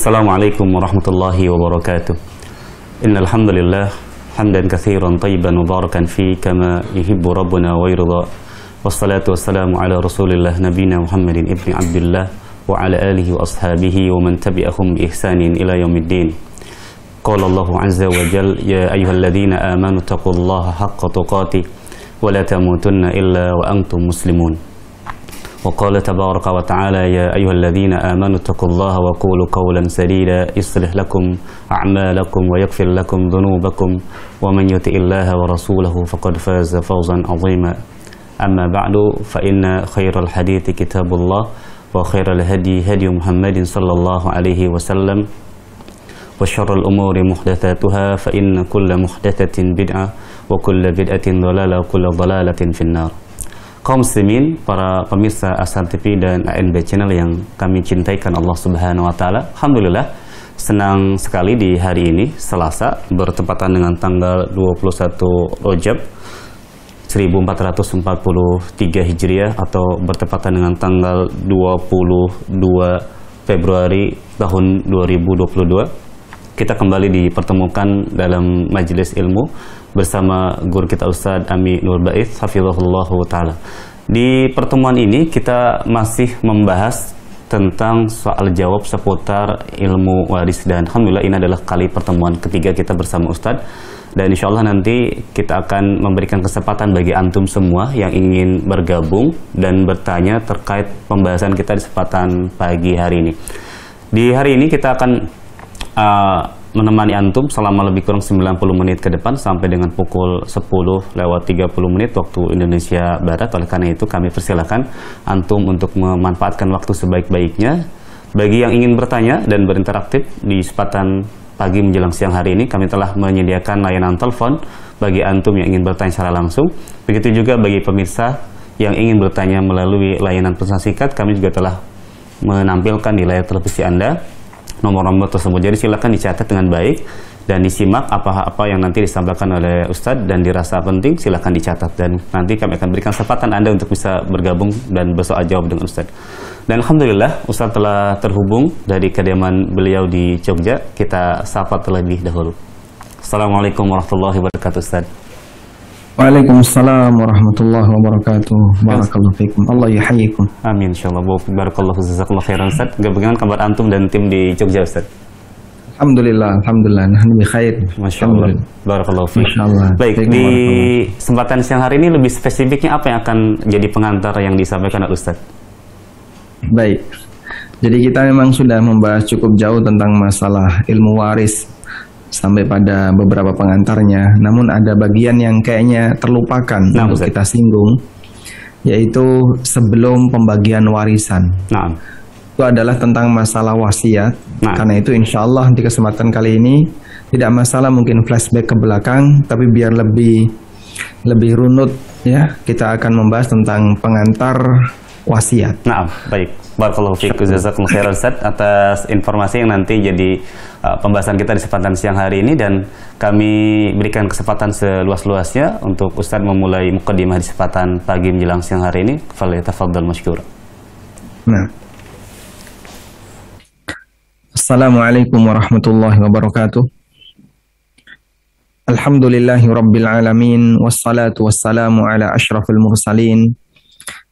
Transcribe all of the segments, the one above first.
Assalamualaikum warahmatullahi wabarakatuh. Innal hamdalillah hamdan katsiran thayyiban mubarakan fi kama yuhibbu rabbuna wa yarda. Wassalatu wassalamu ala Rasulillah nabiyina Muhammadin ibni Abdullah wa ala alihi wa ashabihi wa man tabi'ahum bi ihsanin ila yaumiddin. Qala Allahu azza wa jalla ya ayyuhalladzina amanu taqullaha haqqa tuqatih wa la tamutunna illa wa antum muslimun. وقال تبارك وتعالى يا أيها الذين آمنوا اتقوا الله وقولوا قولا سديدا يصلح لكم أعمالكم ويغفر لكم ذنوبكم ومن يطع الله ورسوله فقد فاز فوزا عظيما أما بعد فإن خير الحديث كتاب الله وخير الهدي هدي محمد صلى الله عليه وسلم وشر الأمور محدثاتها فإن كل محدثة بدعة وكل بدعة ضلالة وكل ضلالة في النار. Kaum muslimin, para pemirsa Ahsan TV dan ANB Channel yang kami cintaikan Allah Subhanahu wa taala. Alhamdulillah senang sekali di hari ini Selasa bertepatan dengan tanggal 21 Rajab 1443 Hijriah atau bertepatan dengan tanggal 22 Februari tahun 2022. Kita kembali dipertemukan dalam majelis ilmu bersama guru kita Ustadz Ami Nur Ba'ith hafizahullah ta'ala. Di pertemuan ini kita masih membahas tentang soal jawab seputar ilmu waris, dan alhamdulillah ini adalah kali pertemuan ketiga kita bersama Ustadz, dan insya Allah nanti kita akan memberikan kesempatan bagi antum semua yang ingin bergabung dan bertanya terkait pembahasan kita di kesempatan pagi hari ini. Di hari ini kita akan menemani antum selama lebih kurang 90 menit ke depan sampai dengan pukul 10:30 waktu Indonesia Barat. Oleh karena itu kami persilakan antum untuk memanfaatkan waktu sebaik-baiknya. Bagi yang ingin bertanya dan berinteraktif di kesempatan pagi menjelang siang hari ini, kami telah menyediakan layanan telepon bagi antum yang ingin bertanya secara langsung. Begitu juga bagi pemirsa yang ingin bertanya melalui layanan pesan singkat, kami juga telah menampilkan di layar televisi Anda nomor-nomor tersebut. Jadi silakan dicatat dengan baik dan disimak apa-apa yang nanti disampaikan oleh Ustadz dan dirasa penting, silakan dicatat, dan nanti kami akan berikan kesempatan Anda untuk bisa bergabung dan bersoal jawab dengan Ustadz. Dan alhamdulillah Ustadz telah terhubung dari kediaman beliau di Jogja. Kita sapa terlebih dahulu. Assalamualaikum warahmatullahi wabarakatuh Ustadz. Waalaikumsalam warahmatullahi wabarakatuh. Barakallahu fiikum. Allah yuhayyikum. Amin insyaallah. Barakallahu jazakallahu khairan Ustaz. Bagaimana kabar antum dan tim di Jogja Ustaz? Alhamdulillah, nahnu bi khair. Masyaallah. Barakallahu fiik. Masyaallah. Baik, di kesempatan siang hari ini lebih spesifiknya apa yang akan jadi pengantar yang disampaikan oleh Ustaz? Baik. Jadi kita memang sudah membahas cukup jauh tentang masalah ilmu waris sampai pada beberapa pengantarnya, namun ada bagian yang kayaknya terlupakan untuk kita singgung, yaitu sebelum pembagian warisan. Itu adalah tentang masalah wasiat. Karena itu insya Allah di kesempatan kali ini tidak masalah mungkin flashback ke belakang, tapi biar lebih runut ya, kita akan membahas tentang pengantar wasiat. Baik. Barakallahu fiik, jazakumullah khairan Ustaz atas informasi yang nanti jadi pembahasan kita di kesempatan siang hari ini, dan kami berikan kesempatan seluas-luasnya untuk Ustaz memulai muqaddimah di kesempatan pagi menjelang siang hari ini. Falyatafaddal masykura. Assalamualaikum warahmatullahi wabarakatuh. Alhamdulillahi rabbil alamin, wassalatu wassalamu ala asyrafil mursalin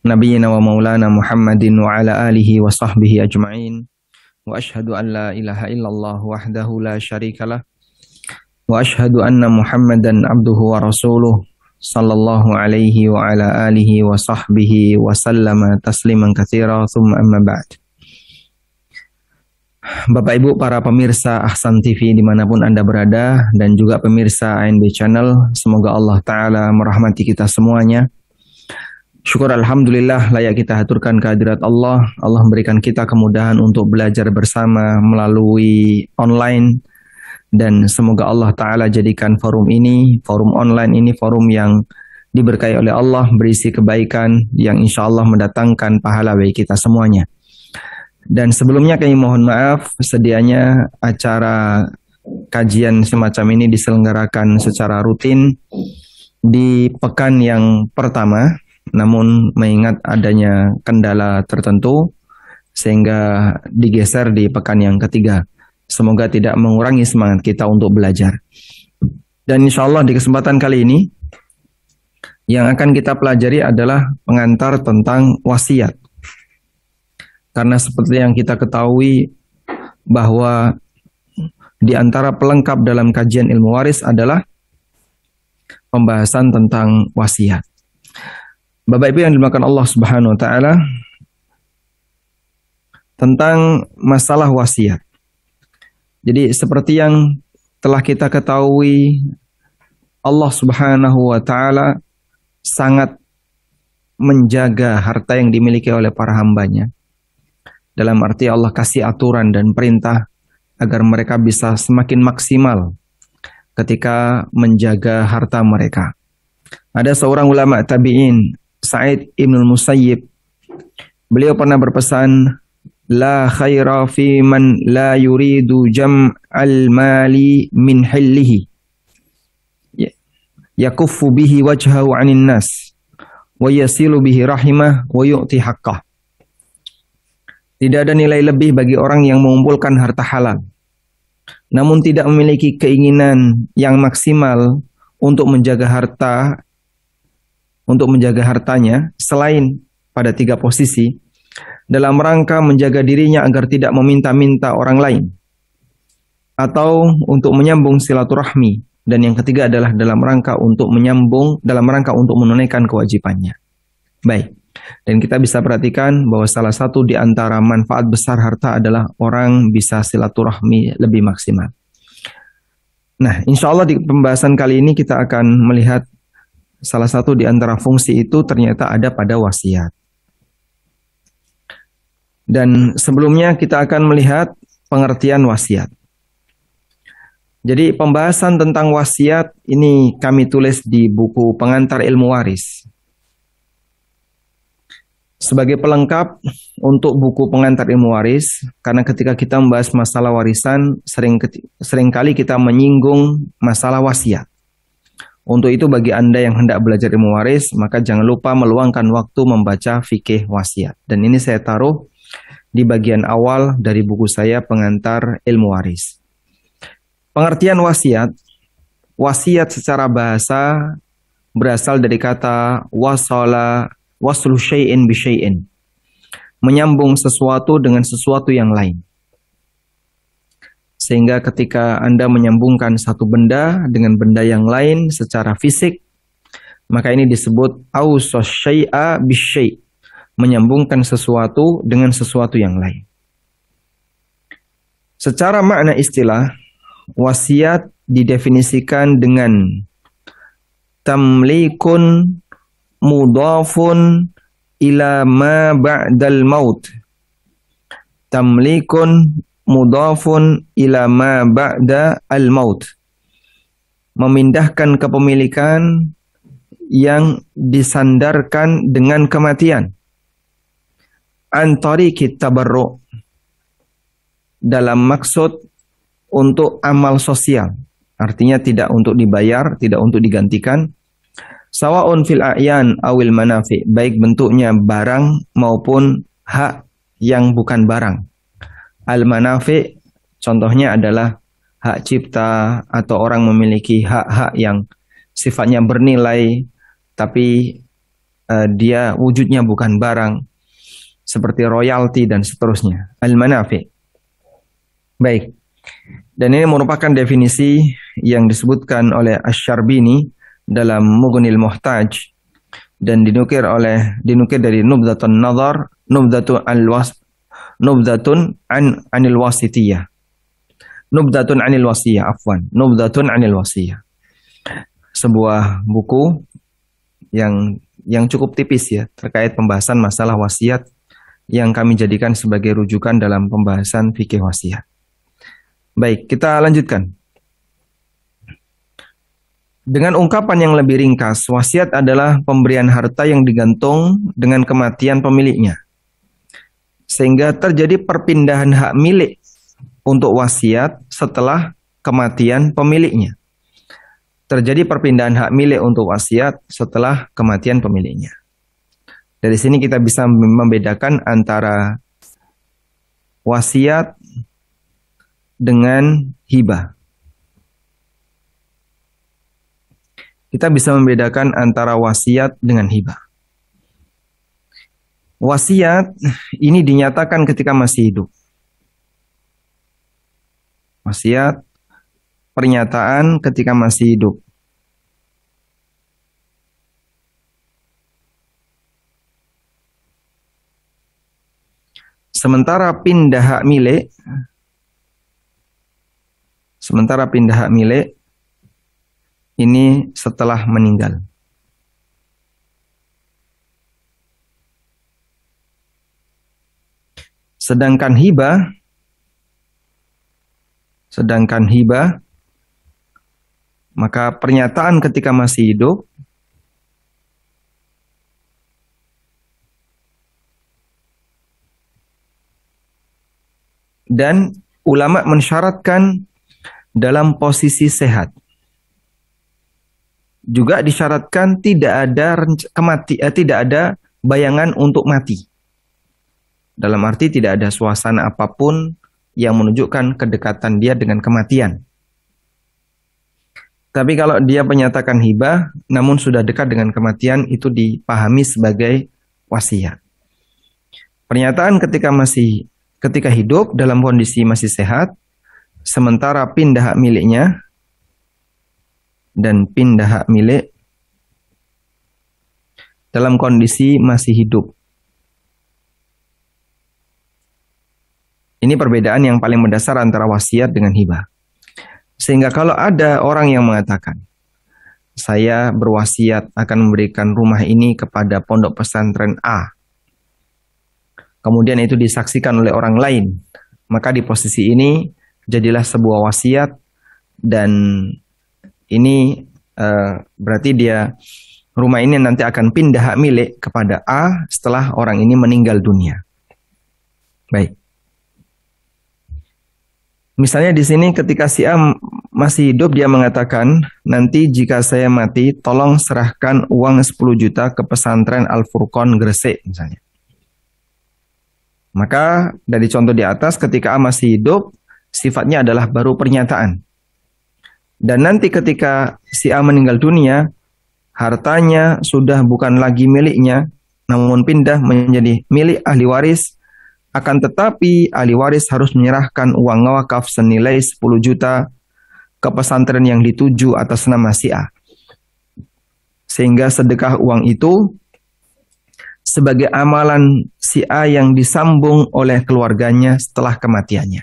Nabiyyina wa maulana Muhammadin wa ala alihi wa sahbihi ajma'in. Wa ashhadu an la ilaha illallah wahdahu la syarikalah. Wa ashhadu anna Muhammadan abduhu wa rasuluh sallallahu alaihi wa ala alihi wa sahbihi wa sallama tasliman katsira, thumma amma ba'd. Bapak Ibu para pemirsa Ahsan TV dimanapun Anda berada, dan juga pemirsa ANB Channel, semoga Allah Ta'ala merahmati kita semuanya. Syukur alhamdulillah layak kita haturkan kehadirat Allah. Allah memberikan kita kemudahan untuk belajar bersama melalui online, dan semoga Allah Ta'ala jadikan forum online ini forum yang diberkahi oleh Allah, berisi kebaikan yang insya Allah mendatangkan pahala bagi kita semuanya. Dan sebelumnya kami mohon maaf, sedianya acara kajian semacam ini diselenggarakan secara rutin di pekan yang pertama, namun mengingat adanya kendala tertentu sehingga digeser di pekan yang ketiga. Semoga tidak mengurangi semangat kita untuk belajar. Dan insya Allah di kesempatan kali ini yang akan kita pelajari adalah pengantar tentang wasiat. Karena seperti yang kita ketahui bahwa di antara pelengkap dalam kajian ilmu waris adalah pembahasan tentang wasiat. Bapak Ibu yang dimuliakan Allah Subhanahu wa taala, tentang masalah wasiat. Jadi seperti yang telah kita ketahui, Allah Subhanahu wa taala sangat menjaga harta yang dimiliki oleh para hambanya. Dalam arti Allah kasih aturan dan perintah agar mereka bisa semakin maksimal ketika menjaga harta mereka. Ada seorang ulama tabi'in, Sa'id ibn Musayyib. Beliau pernah berpesan, la khaira fi man la yuridu jam'al mali min hillihi yakuffu bihi wajhahu 'anil nas wa yasilu bihi rahimah wa yu'ti haqqah. Tidak ada nilai lebih bagi orang yang mengumpulkan harta halal namun tidak memiliki keinginan yang maksimal untuk menjaga hartanya selain pada 3 posisi, dalam rangka menjaga dirinya agar tidak meminta-minta orang lain, atau untuk menyambung silaturahmi, dan yang ketiga adalah dalam rangka untuk menunaikan kewajibannya. Baik, dan kita bisa perhatikan bahwa salah satu di antara manfaat besar harta adalah orang bisa silaturahmi lebih maksimal. Nah, insya Allah di pembahasan kali ini kita akan melihat salah satu di antara fungsi itu ternyata ada pada wasiat. Dan sebelumnya kita akan melihat pengertian wasiat. Jadi pembahasan tentang wasiat ini kami tulis di buku Pengantar Ilmu Waris. Sebagai pelengkap untuk buku Pengantar Ilmu Waris, karena ketika kita membahas masalah warisan, seringkali kita menyinggung masalah wasiat. Untuk itu bagi Anda yang hendak belajar ilmu waris, maka jangan lupa meluangkan waktu membaca fikih wasiat. Dan ini saya taruh di bagian awal dari buku saya Pengantar Ilmu Waris. Pengertian wasiat. Wasiat secara bahasa berasal dari kata waslu syai'in bi syai'in. Menyambung sesuatu dengan sesuatu yang lain. Sehingga ketika Anda menyambungkan satu benda dengan benda yang lain secara fisik, maka ini disebut awsas syai'a bi syai'. Menyambungkan sesuatu dengan sesuatu yang lain. Secara makna istilah, wasiat didefinisikan dengan tamlikun mudhafun ila ma ba'dal maut. Tamlikun mudhafun ila ma ba'da al maut. Memindahkan kepemilikan yang disandarkan dengan kematian. Antari kita tabarru' dalam maksud untuk amal sosial, artinya tidak untuk dibayar, tidak untuk digantikan. Sawaun fil a'yan awil manafi, baik bentuknya barang maupun hak yang bukan barang. Al manafi contohnya adalah hak cipta atau orang memiliki hak-hak yang sifatnya bernilai tapi dia wujudnya bukan barang, seperti royalti dan seterusnya. Al-manafi. Baik. Dan ini merupakan definisi yang disebutkan oleh Asy-Syarbini dalam Mughnil Muhtaj dan dinukir dari Nubdatun Nazar, Nubdatun anil wasitiyah. Nubdatun anil wasiyah. Sebuah buku yang cukup tipis ya terkait pembahasan masalah wasiat yang kami jadikan sebagai rujukan dalam pembahasan fikih wasiat. Baik, kita lanjutkan. Dengan ungkapan yang lebih ringkas, wasiat adalah pemberian harta yang digantung dengan kematian pemiliknya. Sehingga terjadi perpindahan hak milik untuk wasiat setelah kematian pemiliknya. Terjadi perpindahan hak milik untuk wasiat setelah kematian pemiliknya. Dari sini kita bisa membedakan antara wasiat dengan hibah. Kita bisa membedakan antara wasiat dengan hibah. Wasiat ini dinyatakan ketika masih hidup. Wasiat, pernyataan ketika masih hidup. Sementara pindah hak milik ini setelah meninggal. Sedangkan hibah, maka pernyataan ketika masih hidup dan ulama mensyaratkan dalam posisi sehat. Juga disyaratkan tidak ada bayangan untuk mati. Dalam arti tidak ada suasana apapun yang menunjukkan kedekatan dia dengan kematian. Tapi kalau dia menyatakan hibah, namun sudah dekat dengan kematian, itu dipahami sebagai wasiat. Pernyataan ketika hidup dalam kondisi masih sehat, sementara pindah hak miliknya dan pindah hak milik dalam kondisi masih hidup. Ini perbedaan yang paling mendasar antara wasiat dengan hibah. Sehingga kalau ada orang yang mengatakan, saya berwasiat akan memberikan rumah ini kepada pondok pesantren A, kemudian itu disaksikan oleh orang lain, maka di posisi ini jadilah sebuah wasiat, dan ini berarti rumah ini nanti akan pindah hak milik kepada A setelah orang ini meninggal dunia. Baik. Misalnya di sini ketika si A masih hidup, dia mengatakan, nanti jika saya mati, tolong serahkan uang 10 juta ke pesantren Al-Furqon Gresik misalnya. Maka dari contoh di atas, ketika A masih hidup, sifatnya adalah baru pernyataan. Dan nanti ketika si A meninggal dunia, hartanya sudah bukan lagi miliknya, namun pindah menjadi milik ahli waris. Akan tetapi ahli waris harus menyerahkan uang wakaf senilai 10 juta ke pesantren yang dituju atas nama si A. Sehingga sedekah uang itu sebagai amalan si A yang disambung oleh keluarganya setelah kematiannya.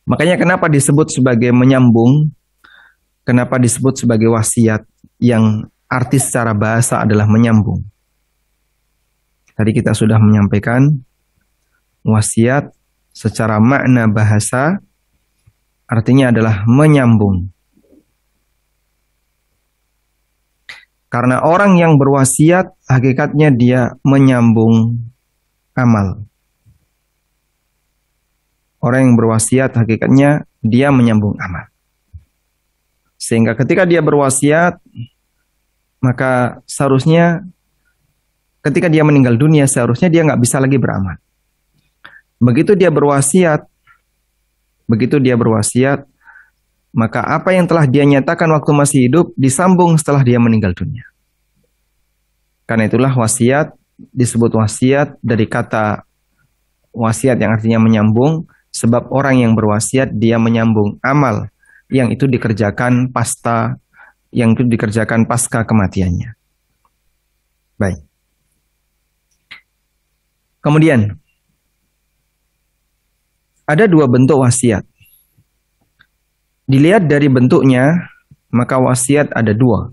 Makanya kenapa disebut sebagai menyambung, kenapa disebut sebagai wasiat, yang arti secara bahasa adalah menyambung. Tadi kita sudah menyampaikan wasiat secara makna bahasa artinya adalah menyambung. Karena orang yang berwasiat hakikatnya dia menyambung amal. Orang yang berwasiat hakikatnya dia menyambung amal. Sehingga ketika dia berwasiat, maka seharusnya ketika dia meninggal dunia, seharusnya dia nggak bisa lagi beramal. Begitu dia berwasiat, maka apa yang telah dia nyatakan waktu masih hidup disambung setelah dia meninggal dunia. Karena itulah wasiat disebut wasiat dari kata wasiat yang artinya menyambung, sebab orang yang berwasiat dia menyambung amal yang itu dikerjakan pasca kematiannya. Baik. Kemudian ada dua bentuk wasiat. Dilihat dari bentuknya, maka wasiat ada dua.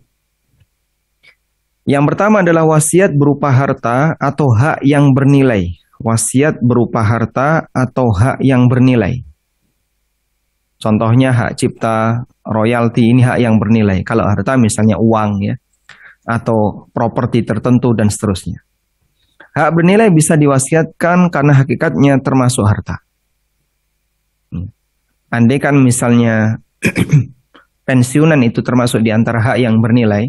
Yang pertama adalah wasiat berupa harta atau hak yang bernilai. Wasiat berupa harta atau hak yang bernilai. Contohnya hak cipta, royalti, ini hak yang bernilai. Kalau harta misalnya uang ya, atau properti tertentu dan seterusnya. Hak bernilai bisa diwasiatkan karena hakikatnya termasuk harta. Andai kan misalnya pensiunan itu termasuk di antara hak yang bernilai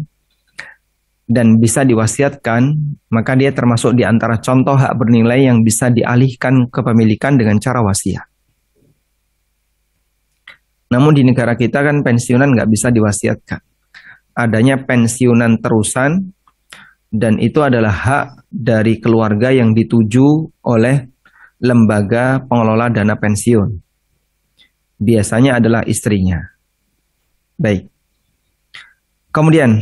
dan bisa diwasiatkan, maka dia termasuk di antara contoh hak bernilai yang bisa dialihkan kepemilikan dengan cara wasiat. Namun di negara kita kan pensiunan nggak bisa diwasiatkan. Adanya pensiunan terusan, dan itu adalah hak dari keluarga yang dituju oleh lembaga pengelola dana pensiun. Biasanya adalah istrinya. Baik. Kemudian,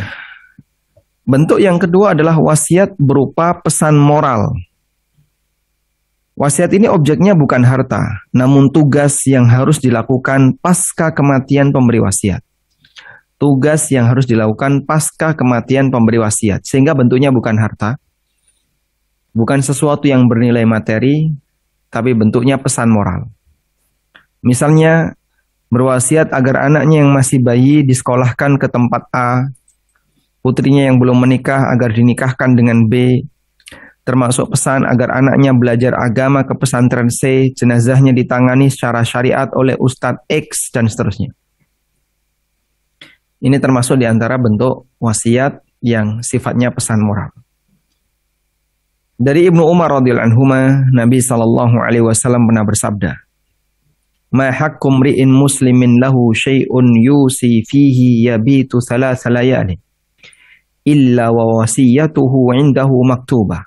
bentuk yang kedua adalah wasiat berupa pesan moral. Wasiat ini objeknya bukan harta, namun tugas yang harus dilakukan pasca kematian pemberi wasiat. Tugas yang harus dilakukan pasca kematian pemberi wasiat. Sehingga bentuknya bukan harta, bukan sesuatu yang bernilai materi, tapi bentuknya pesan moral. Misalnya, berwasiat agar anaknya yang masih bayi disekolahkan ke tempat A, putrinya yang belum menikah agar dinikahkan dengan B, termasuk pesan agar anaknya belajar agama ke pesantren C, jenazahnya ditangani secara syariat oleh Ustadz X, dan seterusnya. Ini termasuk di antara bentuk wasiat yang sifatnya pesan moral. Dari Ibnu Umar radhiyallahu anhu, Nabi SAW pernah bersabda, "Ma haqqu mri'in muslimin lahu syai'un yusi fihi yabitu thalatha layalin illa wa wasiyatuhu 'indahu maktubah."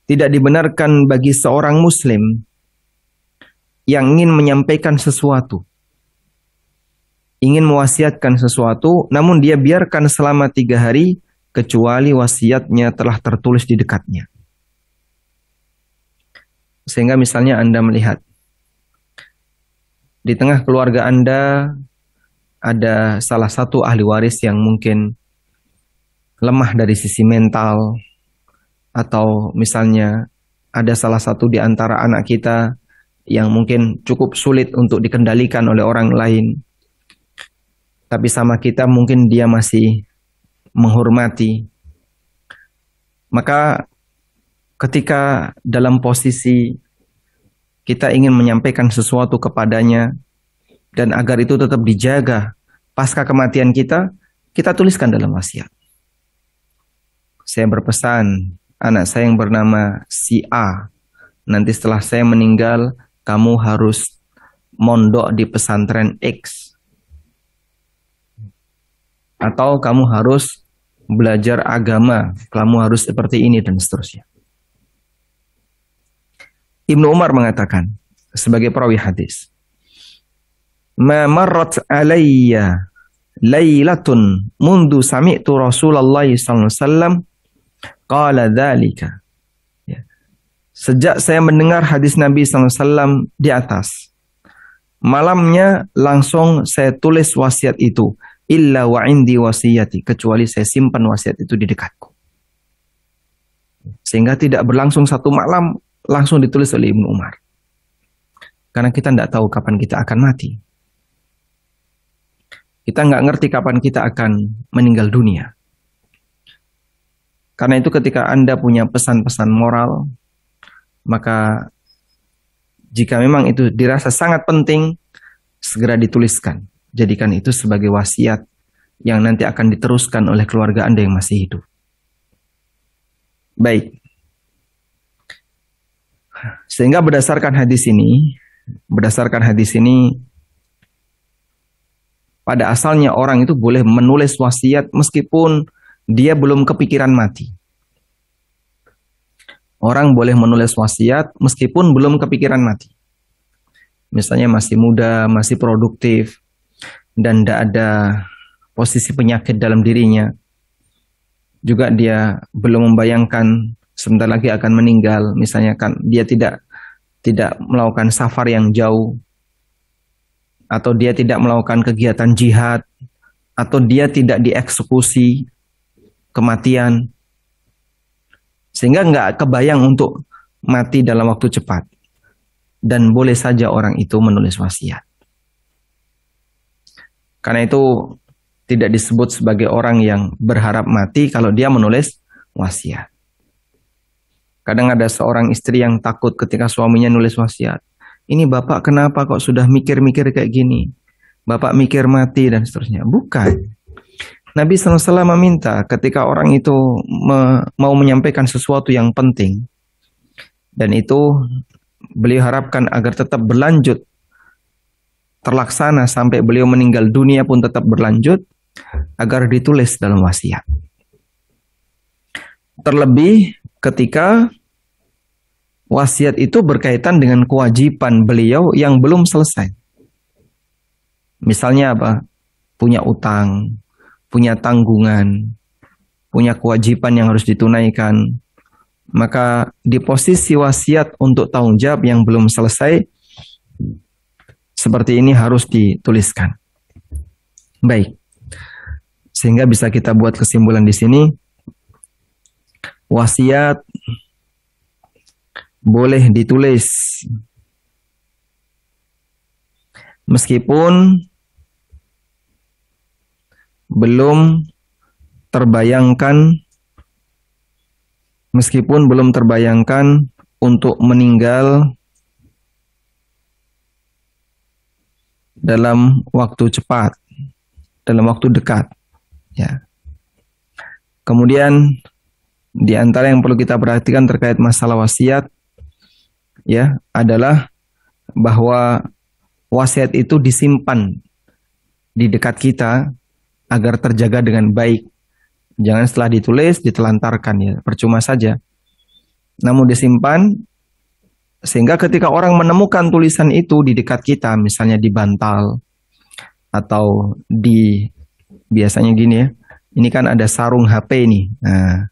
Tidak dibenarkan bagi seorang muslim yang ingin menyampaikan sesuatu, ingin mewasiatkan sesuatu, namun dia biarkan selama 3 hari, kecuali wasiatnya telah tertulis di dekatnya. Sehingga misalnya Anda melihat, di tengah keluarga Anda ada salah satu ahli waris yang mungkin lemah dari sisi mental, atau misalnya ada salah satu di antara anak kita yang mungkin cukup sulit untuk dikendalikan oleh orang lain, tapi sama kita mungkin dia masih menghormati. Maka ketika dalam posisi kita ingin menyampaikan sesuatu kepadanya, dan agar itu tetap dijaga pasca kematian kita, kita tuliskan dalam wasiat. Saya berpesan, anak saya yang bernama si A, nanti setelah saya meninggal, kamu harus mondok di pesantren X. Atau kamu harus belajar agama, kamu harus seperti ini, dan seterusnya. Ibnu Umar mengatakan, sebagai perawi hadis, "Ma marrat alayya lailatun mundu sami'tu Rasulullah SAW qala dzalika." Ya. Sejak saya mendengar hadis Nabi SAW di atas, malamnya langsung saya tulis wasiat itu, illa wa indi wasiyati, kecuali saya simpan wasiat itu di dekatku. Sehingga tidak berlangsung 1 malam, langsung ditulis oleh Ibnu Umar. Karena kita tidak tahu kapan kita akan mati. Kita nggak ngerti kapan kita akan meninggal dunia. Karena itu ketika Anda punya pesan-pesan moral, maka jika memang itu dirasa sangat penting, segera dituliskan. Jadikan itu sebagai wasiat yang nanti akan diteruskan oleh keluarga Anda yang masih hidup. Baik. Sehingga berdasarkan hadis ini, pada asalnya orang itu boleh menulis wasiat meskipun dia belum kepikiran mati. Orang boleh menulis wasiat meskipun belum kepikiran mati. Misalnya masih muda, masih produktif, dan tidak ada posisi penyakit dalam dirinya. Juga dia belum membayangkan sebentar lagi akan meninggal. Misalnya kan dia tidak melakukan safar yang jauh, atau dia tidak melakukan kegiatan jihad, atau dia tidak dieksekusi kematian, sehingga nggak kebayang untuk mati dalam waktu cepat, dan boleh saja orang itu menulis wasiat. Karena itu tidak disebut sebagai orang yang berharap mati kalau dia menulis wasiat. Kadang ada seorang istri yang takut ketika suaminya nulis wasiat. Ini bapak kenapa kok sudah mikir-mikir kayak gini? Bapak mikir mati dan seterusnya. Bukan. Nabi SAW meminta ketika orang itu mau menyampaikan sesuatu yang penting, dan itu beliau harapkan agar tetap berlanjut terlaksana sampai beliau meninggal dunia pun tetap berlanjut, agar ditulis dalam wasiat. Terlebih ketika wasiat itu berkaitan dengan kewajiban beliau yang belum selesai. Misalnya apa? Punya utang, punya tanggungan, punya kewajiban yang harus ditunaikan. Maka di posisi wasiat untuk tanggung jawab yang belum selesai, seperti ini harus dituliskan. Baik. Sehingga bisa kita buat kesimpulan di sini, wasiat boleh ditulis meskipun belum terbayangkan untuk meninggal dalam waktu cepat, dalam waktu dekat. Ya. Kemudian di antara yang perlu kita perhatikan terkait masalah wasiat, ya, adalah bahwa wasiat itu disimpan di dekat kita agar terjaga dengan baik. Jangan setelah ditulis ditelantarkan, ya, percuma saja. Namun disimpan sehingga ketika orang menemukan tulisan itu di dekat kita, misalnya di bantal atau di, biasanya gini ya, ini kan ada sarung HP nih. Nah,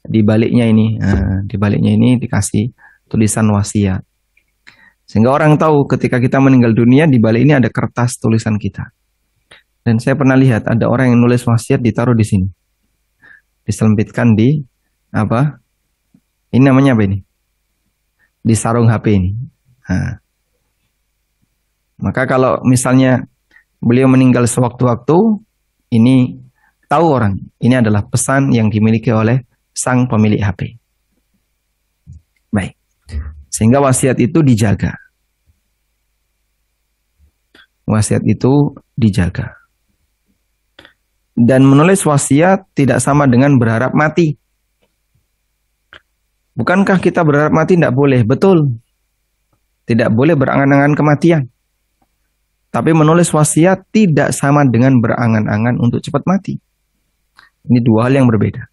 di baliknya ini dikasih tulisan wasiat. Sehingga orang tahu ketika kita meninggal dunia, di balik ini ada kertas tulisan kita. Dan saya pernah lihat ada orang yang nulis wasiat ditaruh di sini. Diselempitkan di apa? Ini namanya apa ini? Di sarung HP ini. Nah. Maka kalau misalnya beliau meninggal sewaktu-waktu, ini tahu orang, ini adalah pesan yang dimiliki oleh sang pemilik HP. Baik. Sehingga wasiat itu dijaga. Wasiat itu dijaga. Dan menulis wasiat tidak sama dengan berharap mati. Bukankah kita berharap mati? Tidak boleh. Betul. Tidak boleh berangan-angan kematian. Tapi menulis wasiat tidak sama dengan berangan-angan untuk cepat mati. Ini dua hal yang berbeda.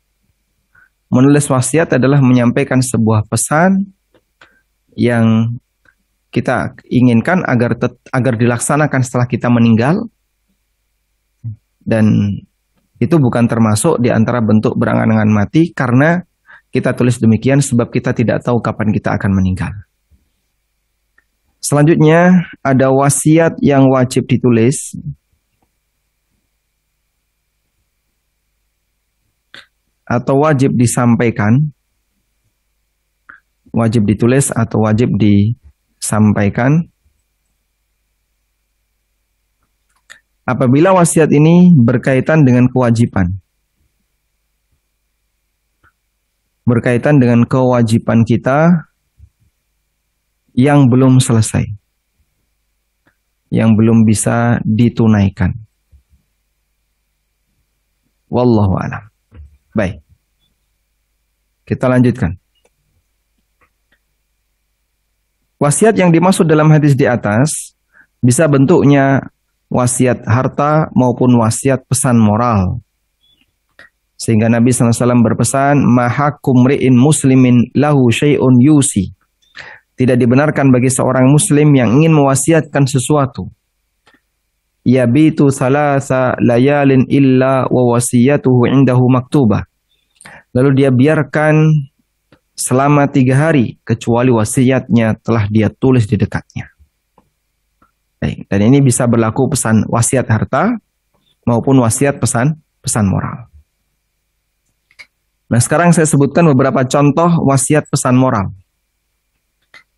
Menulis wasiat adalah menyampaikan sebuah pesan yang kita inginkan agar dilaksanakan setelah kita meninggal, dan itu bukan termasuk di antara bentuk berangan-angan mati, karena kita tulis demikian sebab kita tidak tahu kapan kita akan meninggal. Selanjutnya ada wasiat yang wajib ditulis. Atau wajib disampaikan, wajib ditulis atau wajib disampaikan apabila wasiat ini berkaitan dengan kewajiban. Berkaitan dengan kewajiban kita yang belum selesai, yang belum bisa ditunaikan. Wallahu a'lam. Baik, kita lanjutkan. Wasiat yang dimaksud dalam hadis di atas bisa bentuknya wasiat harta maupun wasiat pesan moral. Sehingga Nabi SAW berpesan, mahakum ri'in muslimin lahu syai'un yusi. Tidak dibenarkan bagi seorang muslim yang ingin mewasiatkan sesuatu. Yabitu salasa layalin illa wa wasiyatuhu indahu maktubah. Lalu dia biarkan selama 3 hari kecuali wasiatnya telah dia tulis di dekatnya. Baik, dan ini bisa berlaku pesan wasiat harta maupun wasiat pesan moral. Nah, sekarang saya sebutkan beberapa contoh wasiat pesan moral.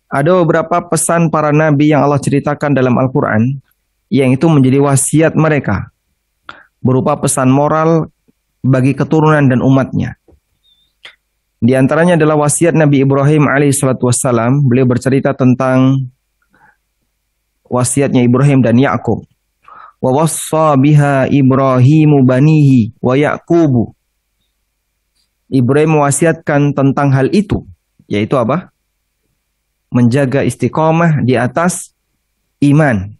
Ada beberapa pesan para nabi yang Allah ceritakan dalam Al-Quran yang itu menjadi wasiat mereka berupa pesan moral bagi keturunan dan umatnya. Di antaranya adalah wasiat Nabi Ibrahim alaihissalam. Beliau bercerita tentang wasiatnya Ibrahim dan Yakub. Wa wassa biha Ibrahimu banihi wa Yaqubu. Ibrahim mewasiatkan tentang hal itu, yaitu apa? Menjaga istiqomah di atas iman.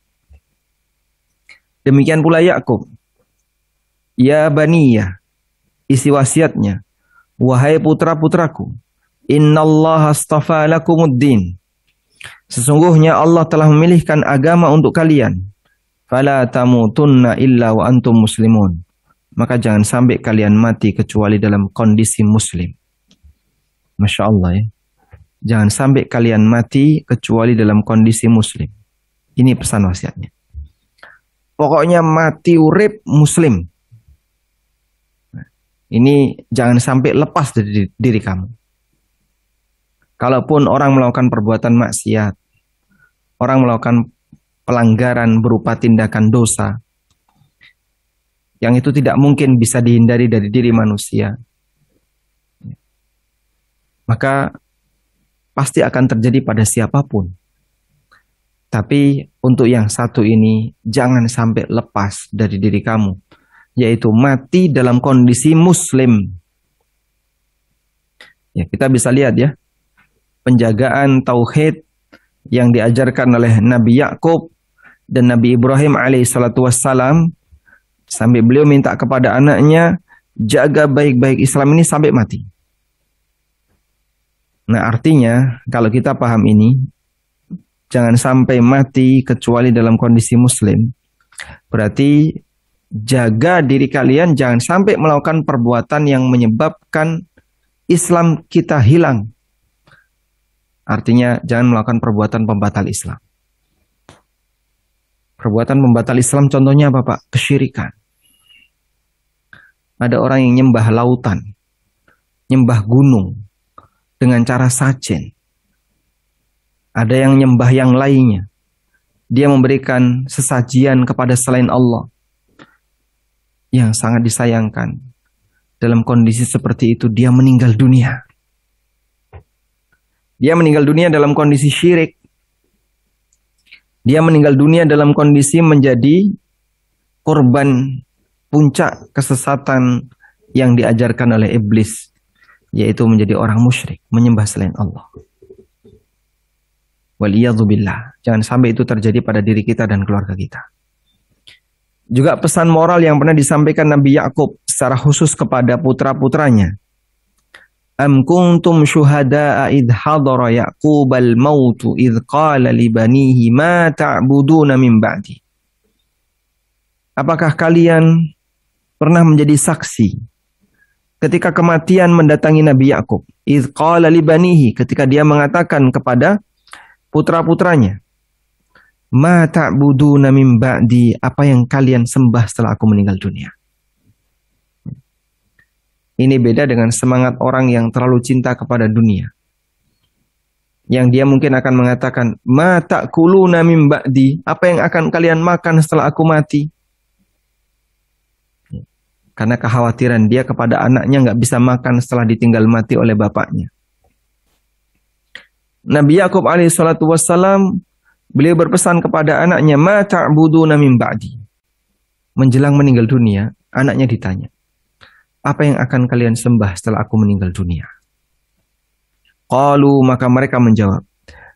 Demikian pula Yakub. Ya baniyah, isi wasiatnya, wahai putra-putraku, innallaha astafa lakumuddin. Sesungguhnya Allah telah memilihkan agama untuk kalian. Fala tamutunna illa wa antum muslimun. Maka jangan sampai kalian mati kecuali dalam kondisi muslim. Masya Allah ya. Jangan sampai kalian mati kecuali dalam kondisi muslim. Ini pesan wasiatnya. Pokoknya mati urip muslim. Ini jangan sampai lepas dari diri kamu. Kalaupun orang melakukan perbuatan maksiat, orang melakukan pelanggaran berupa tindakan dosa, yang itu tidak mungkin bisa dihindari dari diri manusia, maka pasti akan terjadi pada siapapun. Tapi untuk yang satu ini, jangan sampai lepas dari diri kamu, yaitu mati dalam kondisi muslim. Ya, kita bisa lihat ya, penjagaan tauhid yang diajarkan oleh Nabi Yakub dan Nabi Ibrahim alaihissalatu wassalam, sampai beliau minta kepada anaknya, jaga baik-baik Islam ini sampai mati. Nah artinya, kalau kita paham ini, jangan sampai mati kecuali dalam kondisi muslim. Berarti jaga diri kalian jangan sampai melakukan perbuatan yang menyebabkan Islam kita hilang. Artinya jangan melakukan perbuatan pembatal Islam. Perbuatan pembatal Islam contohnya apa Pak? Kesyirikan. Ada orang yang nyembah lautan, nyembah gunung dengan cara sajen. Ada yang nyembah yang lainnya. Dia memberikan sesajian kepada selain Allah. Yang sangat disayangkan. Dalam kondisi seperti itu dia meninggal dunia. Dia meninggal dunia dalam kondisi syirik. Dia meninggal dunia dalam kondisi menjadi korban puncak kesesatan yang diajarkan oleh iblis. Yaitu menjadi orang musyrik. Menyembah selain Allah. Waliyadzubillah. Jangan sampai itu terjadi pada diri kita dan keluarga kita. Juga pesan moral yang pernah disampaikan Nabi Yakub secara khusus kepada putra-putranya. Am kuntum syuhada'a idh hadara Yaqubal mautu idh qala li banihi ma ta'buduna min ba'di. Apakah kalian pernah menjadi saksi ketika kematian mendatangi Nabi Yakub? Idh qala li banihi, ketika dia mengatakan kepada putra-putranya, ma ta'buduna min ba'di, apa yang kalian sembah setelah aku meninggal dunia. Ini beda dengan semangat orang yang terlalu cinta kepada dunia. Yang dia mungkin akan mengatakan, ma ta'kuluna min ba'di, apa yang akan kalian makan setelah aku mati. Karena kekhawatiran dia kepada anaknya nggak bisa makan setelah ditinggal mati oleh bapaknya. Nabi Yakub alaihissalatu wassalam, beliau berpesan kepada anaknya, ma ta'buduna min ba'di. Menjelang meninggal dunia, anaknya ditanya, apa yang akan kalian sembah setelah aku meninggal dunia? Qalu, maka mereka menjawab,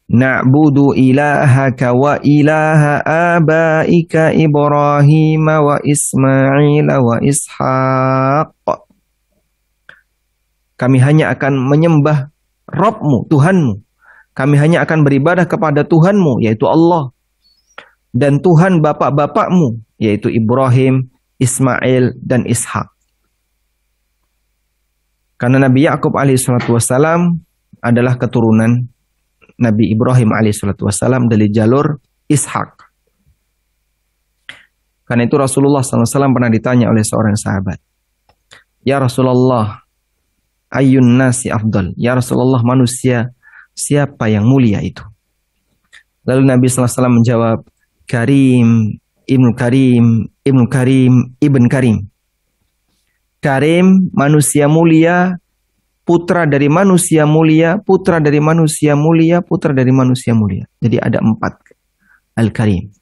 na'budu ilahaka wa ilaha abaika Ibrahim wa Ismail wa Ishaq. Kami hanya akan menyembah Rabbmu, Tuhanmu. Kami hanya akan beribadah kepada Tuhanmu, yaitu Allah. Dan Tuhan bapak-bapakmu, yaitu Ibrahim, Ismail, dan Ishak. Karena Nabi Yakub alaihissalatu wassalam adalah keturunan Nabi Ibrahim alaihissalatu wassalam dari jalur Ishak. Karena itu Rasulullah SAW pernah ditanya oleh seorang sahabat, ya Rasulullah, ayyun nasi afdal? Ya Rasulullah, manusia siapa yang mulia itu? Lalu Nabi SAW menjawab, Karim, Ibnu Karim, Ibnu Karim, Ibn Karim. Karim, manusia mulia, putra dari manusia mulia, putra dari manusia mulia, putra dari manusia mulia. Jadi ada 4 Al-Karim.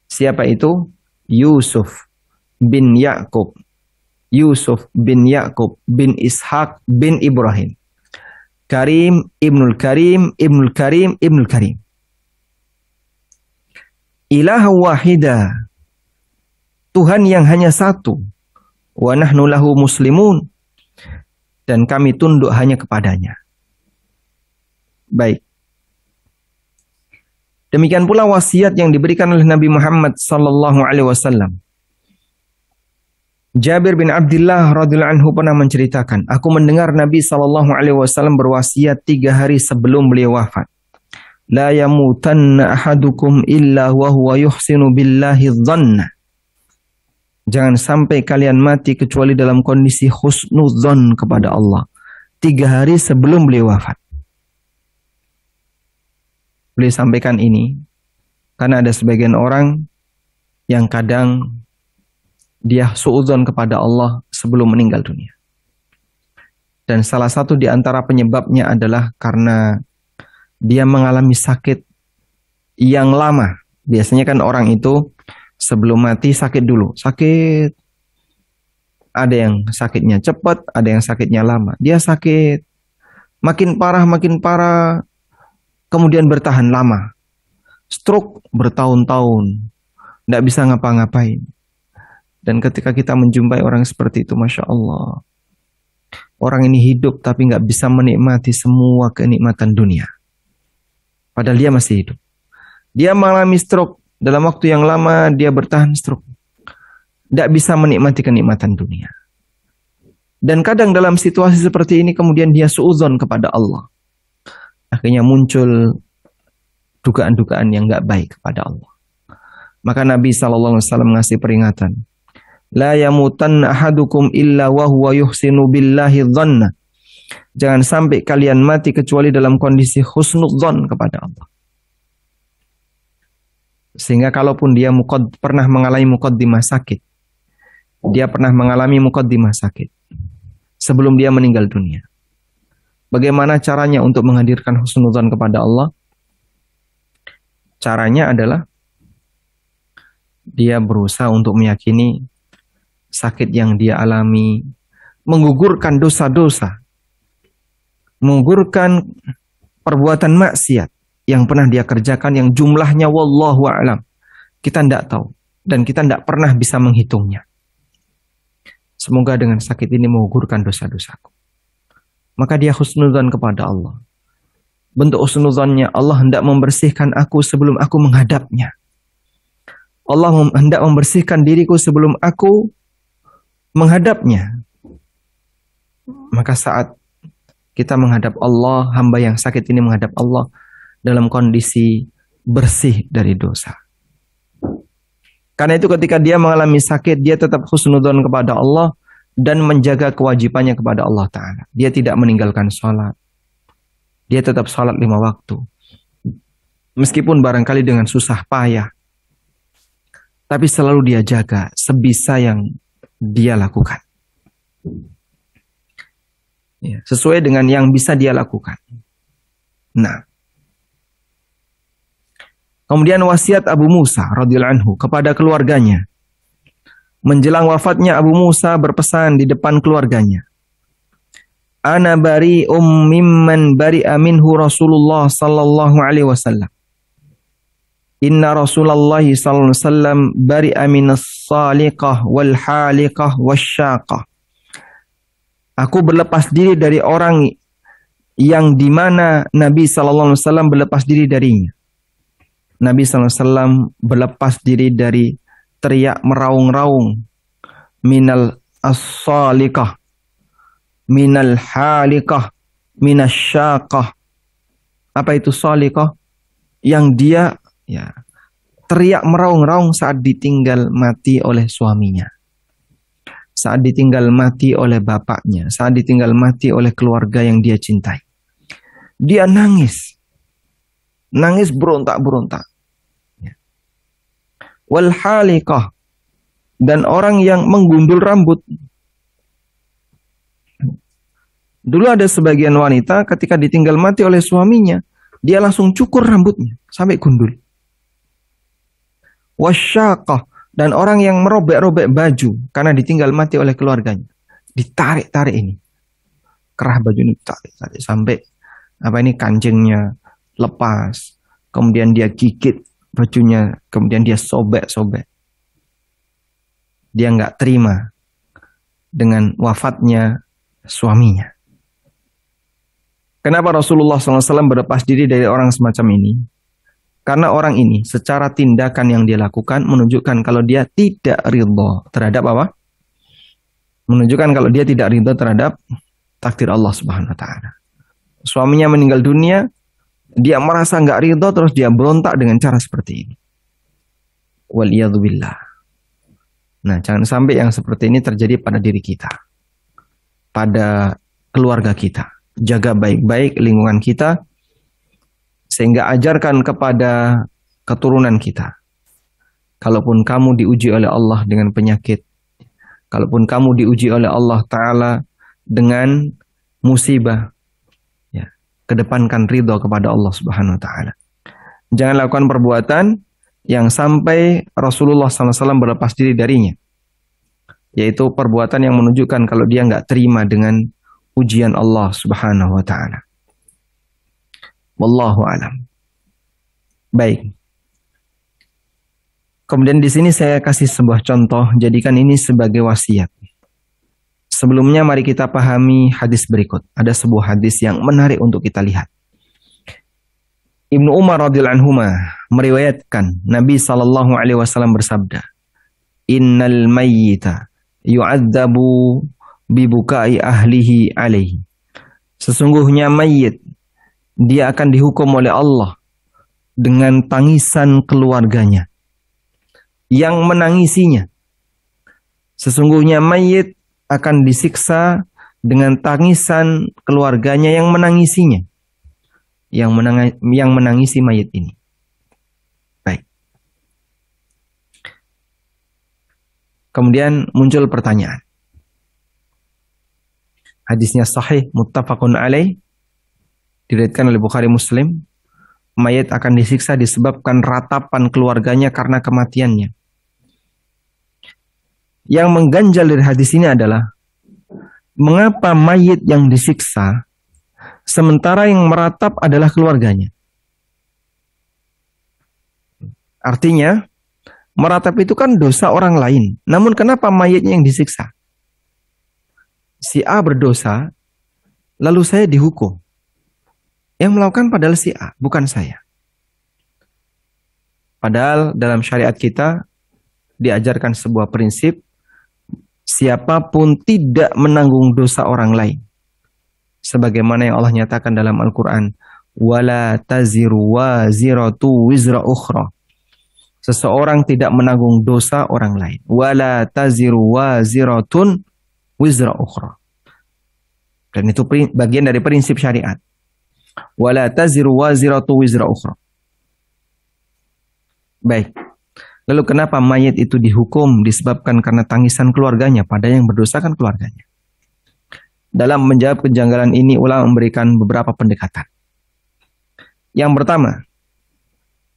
Siapa itu? Yusuf bin Yakub, Yusuf bin Yakub bin Ishak bin Ibrahim. Karim, Ibnul Karim, Ibnul Karim, Ibnul Karim. ilaha wahida, Tuhan yang hanya satu, wa nahnu lahu muslimun, dan kami tunduk hanya kepadanya. Baik. Demikian pula wasiat yang diberikan oleh Nabi Muhammad sallallahu alaihi wasallam. Jabir bin Abdullah radhiyallahu anhu pernah menceritakan, aku mendengar Nabi sallallahu alaihi wasallam berwasiat 3 hari sebelum beliau wafat. La yamutanna ahadukum illa wa huwa yuhsinu billahi dhanna. Jangan sampai kalian mati kecuali dalam kondisi husnudzon kepada Allah. 3 hari sebelum beliau wafat. Beliau sampaikan ini karena ada sebagian orang yang kadang dia suudzon kepada Allah sebelum meninggal dunia. Dan salah satu di antara penyebabnya adalah karena dia mengalami sakit yang lama. Biasanya kan orang itu sebelum mati sakit dulu. Sakit. Ada yang sakitnya cepat, ada yang sakitnya lama. Dia sakit. Makin parah. Kemudian bertahan lama. Stroke bertahun-tahun. Tidak bisa ngapa-ngapain. Dan ketika kita menjumpai orang seperti itu, Masya Allah. Orang ini hidup tapi nggak bisa menikmati semua kenikmatan dunia. Padahal dia masih hidup. Dia mengalami stroke. Dalam waktu yang lama dia bertahan stroke. Tidak bisa menikmati kenikmatan dunia. Dan kadang dalam situasi seperti ini kemudian dia suudzon kepada Allah. Akhirnya muncul dugaan-dugaan yang nggak baik kepada Allah. Maka Nabi SAW ngasih peringatan. La yamutanna ahadukum illa wa huwa yuhsinu billahi dhanna. Jangan sampai kalian mati kecuali dalam kondisi husnudzon kepada Allah. Sehingga kalaupun dia pernah mengalami muqaddimah sakit, dia pernah mengalami muqaddimah sakit sebelum dia meninggal dunia. Bagaimana caranya untuk menghadirkan husnudzon kepada Allah? Caranya adalah dia berusaha untuk meyakini sakit yang dia alami, menggugurkan dosa-dosa, menggugurkan perbuatan maksiat yang pernah dia kerjakan yang jumlahnya wallahu a'lam. Kita tidak tahu dan kita tidak pernah bisa menghitungnya. Semoga dengan sakit ini menggugurkan dosa-dosaku. Maka dia husnudzon kepada Allah. Bentuk husnudzonnya, Allah hendak membersihkan aku sebelum aku menghadapnya. Allah hendak membersihkan diriku sebelum aku menghadapnya. Maka saat kita menghadap Allah, hamba yang sakit ini menghadap Allah dalam kondisi bersih dari dosa. Karena itu ketika dia mengalami sakit, dia tetap husnudzon kepada Allah dan menjaga kewajibannya kepada Allah Ta'ala. Dia tidak meninggalkan sholat. Dia tetap sholat 5 waktu. Meskipun barangkali dengan susah payah. Tapi selalu dia jaga sebisa yang dia lakukan. Ya, sesuai dengan yang bisa dia lakukan. Nah. Kemudian wasiat Abu Musa radhiyallahu anhu kepada keluarganya. Menjelang wafatnya Abu Musa berpesan di depan keluarganya. Ana bari'um mimman bari'a minhu Rasulullah sallallahu alaihi wasallam. Inna Rasulullah sallallahu alaihi wasallam bari'a minas saliqah wal haliqah wasyaqah. Aku berlepas diri dari orang yang dimana Nabi sallallahu alaihi wasallam berlepas diri darinya. Nabi sallallahu alaihi wasallam berlepas diri dari teriak meraung-raung, minal as-salikah, minal halikah, minasyaqah. Apa itu salikah? Yang dia teriak meraung-raung saat ditinggal mati oleh suaminya, saat ditinggal mati oleh bapaknya, saat ditinggal mati oleh keluarga yang dia cintai. Dia nangis berontak-berontak. Wal halikah, dan orang yang menggundul rambut. Dulu ada sebagian wanita ketika ditinggal mati oleh suaminya, dia langsung cukur rambutnya sampai gundul. Wasyaqah, dan orang yang merobek-robek baju karena ditinggal mati oleh keluarganya. Ditarik-tarik ini. Kerah baju ini tarik-tarik sampai kanjengnya lepas. Kemudian dia gigit bajunya, kemudian dia sobek-sobek. Dia nggak terima dengan wafatnya suaminya. Kenapa Rasulullah SAW berlepas diri dari orang semacam ini? Karena orang ini secara tindakan yang dia lakukan menunjukkan kalau dia tidak ridho terhadap apa? Menunjukkan kalau dia tidak ridho terhadap takdir Allah Subhanahu wa taala. Suaminya meninggal dunia, dia merasa nggak ridho, terus dia berontak dengan cara seperti ini. Waliyadzubillah. Nah, jangan sampai yang seperti ini terjadi pada diri kita, pada keluarga kita. Jaga baik-baik lingkungan kita, sehingga ajarkan kepada keturunan kita. Kalaupun kamu diuji oleh Allah dengan penyakit, kalaupun kamu diuji oleh Allah Ta'ala dengan musibah, ya, kedepankan ridho kepada Allah Subhanahu Wa Ta'ala. Jangan lakukan perbuatan yang sampai Rasulullah SAW berlepas diri darinya, yaitu perbuatan yang menunjukkan kalau dia nggak terima dengan ujian Allah Subhanahu Wa Ta'ala. Wallahu alam. Baik. Kemudian di sini saya kasih sebuah contoh, jadikan ini sebagai wasiat. Sebelumnya mari kita pahami hadis berikut. Ada sebuah hadis yang menarik untuk kita lihat. Ibnu Umar radhiyallahu anhu meriwayatkan Nabi sallallahu alaihi wasallam bersabda, "Innal mayyita yu'adzabu bibukai ahlihi alaihi." Sesungguhnya mayit dia akan dihukum oleh Allah dengan tangisan keluarganya yang menangisinya. Sesungguhnya mayit akan disiksa dengan tangisan keluarganya yang menangisinya, yang menangisi mayit ini. Baik. Kemudian muncul pertanyaan. Hadisnya sahih, muttafaqun alaih, diriwayatkan oleh Bukhari Muslim. Mayat akan disiksa disebabkan ratapan keluarganya karena kematiannya. Yang mengganjal dari hadis ini adalah mengapa mayit yang disiksa sementara yang meratap adalah keluarganya. Artinya meratap itu kan dosa orang lain. Namun kenapa mayitnya yang disiksa? Si A berdosa, lalu saya dihukum. Yang melakukan padahal si A, bukan saya. Padahal dalam syariat kita diajarkan sebuah prinsip, siapapun tidak menanggung dosa orang lain. Sebagaimana yang Allah nyatakan dalam Al-Quran, وَلَا تَزِرُ وَازِرَةُ وِزْرَ أُخْرَى. Seseorang tidak menanggung dosa orang lain. وَلَا تَزِرُ وَازِرَةٌ وِزْرَ أُخْرَى. Dan itu bagian dari prinsip syariat. Wala taziru waziratu wizra ukhra. Baik. Lalu kenapa mayit itu dihukum disebabkan karena tangisan keluarganya, padahal yang berdosa kan keluarganya? Dalam menjawab kejanggalan ini ulama memberikan beberapa pendekatan. Yang pertama,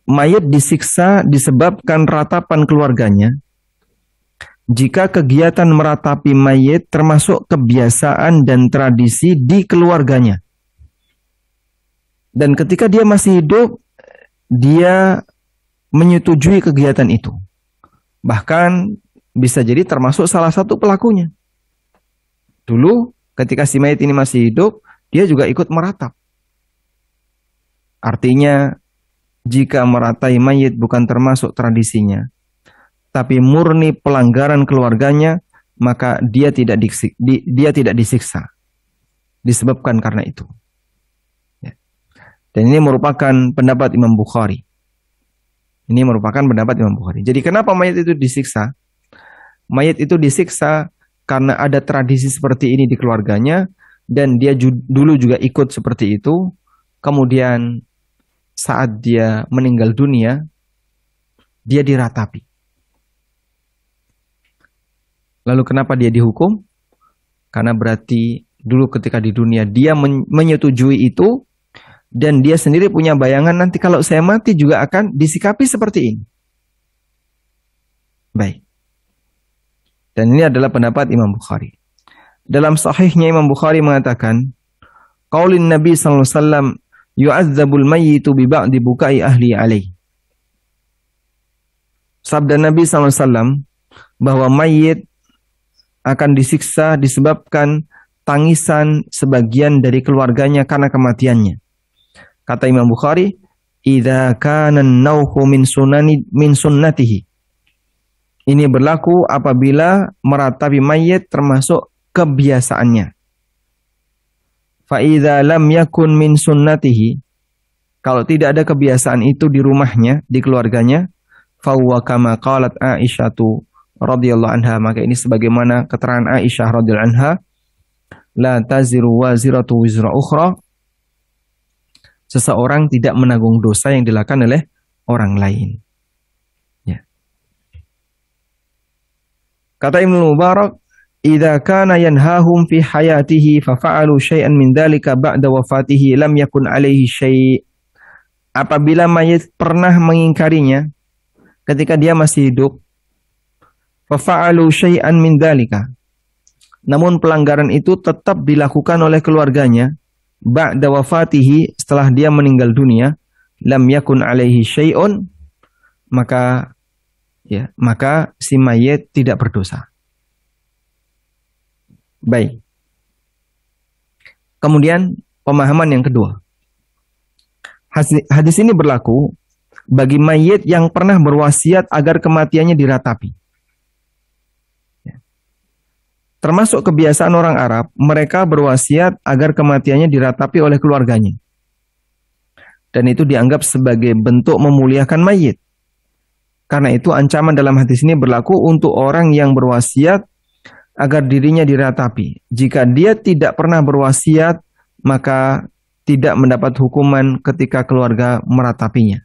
mayit disiksa disebabkan ratapan keluarganya jika kegiatan meratapi mayit termasuk kebiasaan dan tradisi di keluarganya. Dan ketika dia masih hidup, dia menyetujui kegiatan itu. Bahkan bisa jadi termasuk salah satu pelakunya. Dulu ketika si mayit ini masih hidup, dia juga ikut meratap. Artinya, jika meratai mayit bukan termasuk tradisinya, tapi murni pelanggaran keluarganya, maka dia tidak disiksa. Disebabkan karena itu. Dan ini merupakan pendapat Imam Bukhari. Ini merupakan pendapat Imam Bukhari. Jadi kenapa mayat itu disiksa? Mayat itu disiksa karena ada tradisi seperti ini di keluarganya, dan dia dulu juga ikut seperti itu. Kemudian saat dia meninggal dunia, dia diratapi. Lalu kenapa dia dihukum? Karena berarti dulu ketika di dunia dia menyetujui itu, dan dia sendiri punya bayangan nanti kalau saya mati juga akan disikapi seperti ini. Baik. Dan ini adalah pendapat Imam Bukhari. Dalam sahihnya Imam Bukhari mengatakan, qaulin Nabi sallallahu alaihi wasallam yu'adzabul mayyitu bi ba'di bukai ahli alaih. sabda Nabi SAW bahwa mayit akan disiksa disebabkan tangisan sebagian dari keluarganya karena kematiannya. Kata Imam Bukhari, "Idza kana an-nauhu min sunnatihi." Ini berlaku apabila meratapi mayit termasuk kebiasaannya. Fa idza lam yakun min sunnatihi, kalau tidak ada kebiasaan itu di rumahnya, di keluarganya, fa huwa kama qalat Aisyatu radhiyallahu anha, maka ini sebagaimana keterangan Aisyah radhiyallahu anha, la taziru waziratu wizra ukhra, seseorang tidak menanggung dosa yang dilakukan oleh orang lain. Ya. Kata Ibnu Mubarak, idza kana yanhahum fi hayatihi fa fa'alu syai'an min dzalika ba'da wafatihi lam yakun alaihi syai'. Apabila mayit pernah mengingkarinya ketika dia masih hidup, fa fa'alu syai'an min dzalika, namun pelanggaran itu tetap dilakukan oleh keluarganya ba'da wafatihi, setelah dia meninggal dunia, lam yakun alaihi syai'un, maka si mayit tidak berdosa. Baik. Kemudian pemahaman yang kedua. Hadis ini berlaku bagi mayit yang pernah berwasiat agar kematiannya diratapi. Termasuk kebiasaan orang Arab, mereka berwasiat agar kematiannya diratapi oleh keluarganya. Dan itu dianggap sebagai bentuk memuliakan mayit. Karena itu ancaman dalam hadis ini berlaku untuk orang yang berwasiat agar dirinya diratapi. Jika dia tidak pernah berwasiat, maka tidak mendapat hukuman ketika keluarga meratapinya.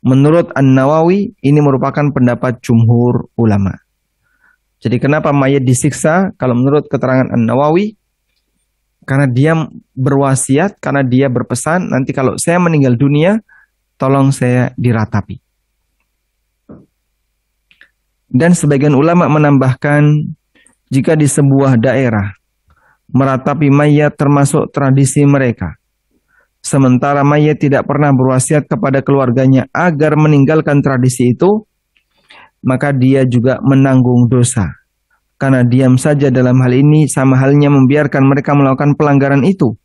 Menurut An-Nawawi, ini merupakan pendapat jumhur ulama. Jadi kenapa mayit disiksa? Kalau menurut keterangan An-Nawawi, karena dia berwasiat, karena dia berpesan, nanti kalau saya meninggal dunia, tolong saya diratapi. Dan sebagian ulama menambahkan, jika di sebuah daerah meratapi mayat termasuk tradisi mereka, sementara mayat tidak pernah berwasiat kepada keluarganya agar meninggalkan tradisi itu, maka dia juga menanggung dosa. Karena diam saja dalam hal ini sama halnya membiarkan mereka melakukan pelanggaran itu.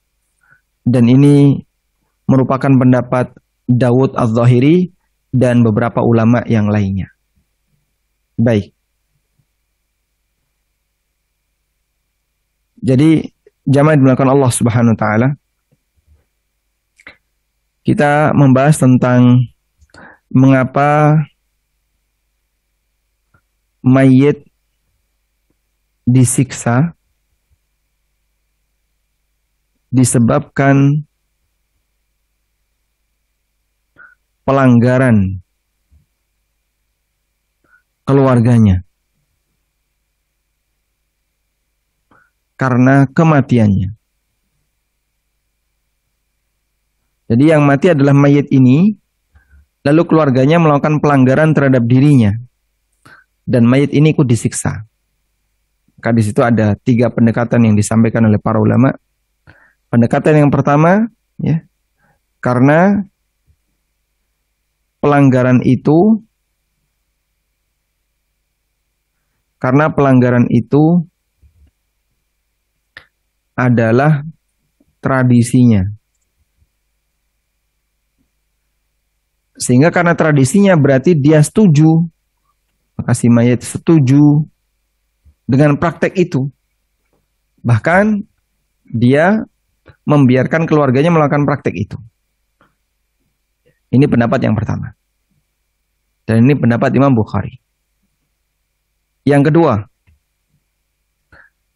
Dan ini merupakan pendapat Dawud Az-Zahiri dan beberapa ulama yang lainnya. Baik. Jadi jamaah dimulakan Allah Subhanahu wa taala, kita membahas tentang mengapa mayit disiksa disebabkan pelanggaran keluarganya karena kematiannya. Jadi yang mati adalah mayit ini, lalu keluarganya melakukan pelanggaran terhadap dirinya, dan mayit ini ikut disiksa. Maka di situ ada 3 pendekatan yang disampaikan oleh para ulama. Pendekatan yang pertama, ya, karena pelanggaran itu adalah tradisinya. Sehingga karena tradisinya berarti dia setuju, maka si mayit setuju dengan praktek itu. Bahkan dia membiarkan keluarganya melakukan praktek itu. Ini pendapat yang pertama. Dan ini pendapat Imam Bukhari. Yang kedua,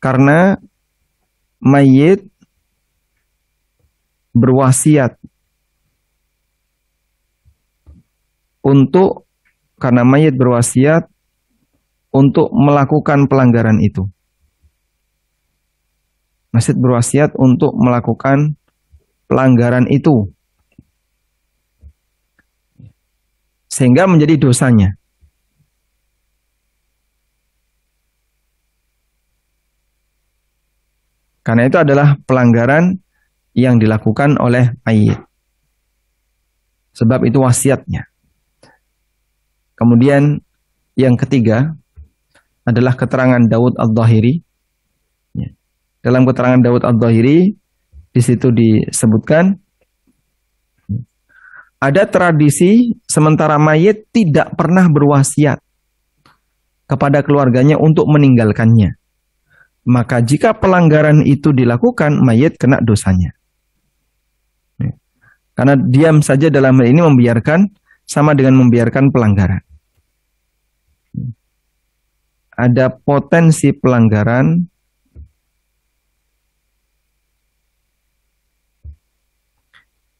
karena mayit berwasiat untuk melakukan pelanggaran itu. Mayit berwasiat untuk melakukan pelanggaran itu, sehingga menjadi dosanya. Karena itu adalah pelanggaran yang dilakukan oleh mayit. Sebab itu wasiatnya. Kemudian yang ketiga adalah keterangan Daud Adh-Dhahiri. Ya. Dalam keterangan Daud Adh-Dhahiri di situ disebutkan ada tradisi sementara mayit tidak pernah berwasiat kepada keluarganya untuk meninggalkannya. Maka jika pelanggaran itu dilakukan, mayit kena dosanya. Ya. Karena diam saja dalam hal ini membiarkan sama dengan membiarkan pelanggaran. Ada potensi pelanggaran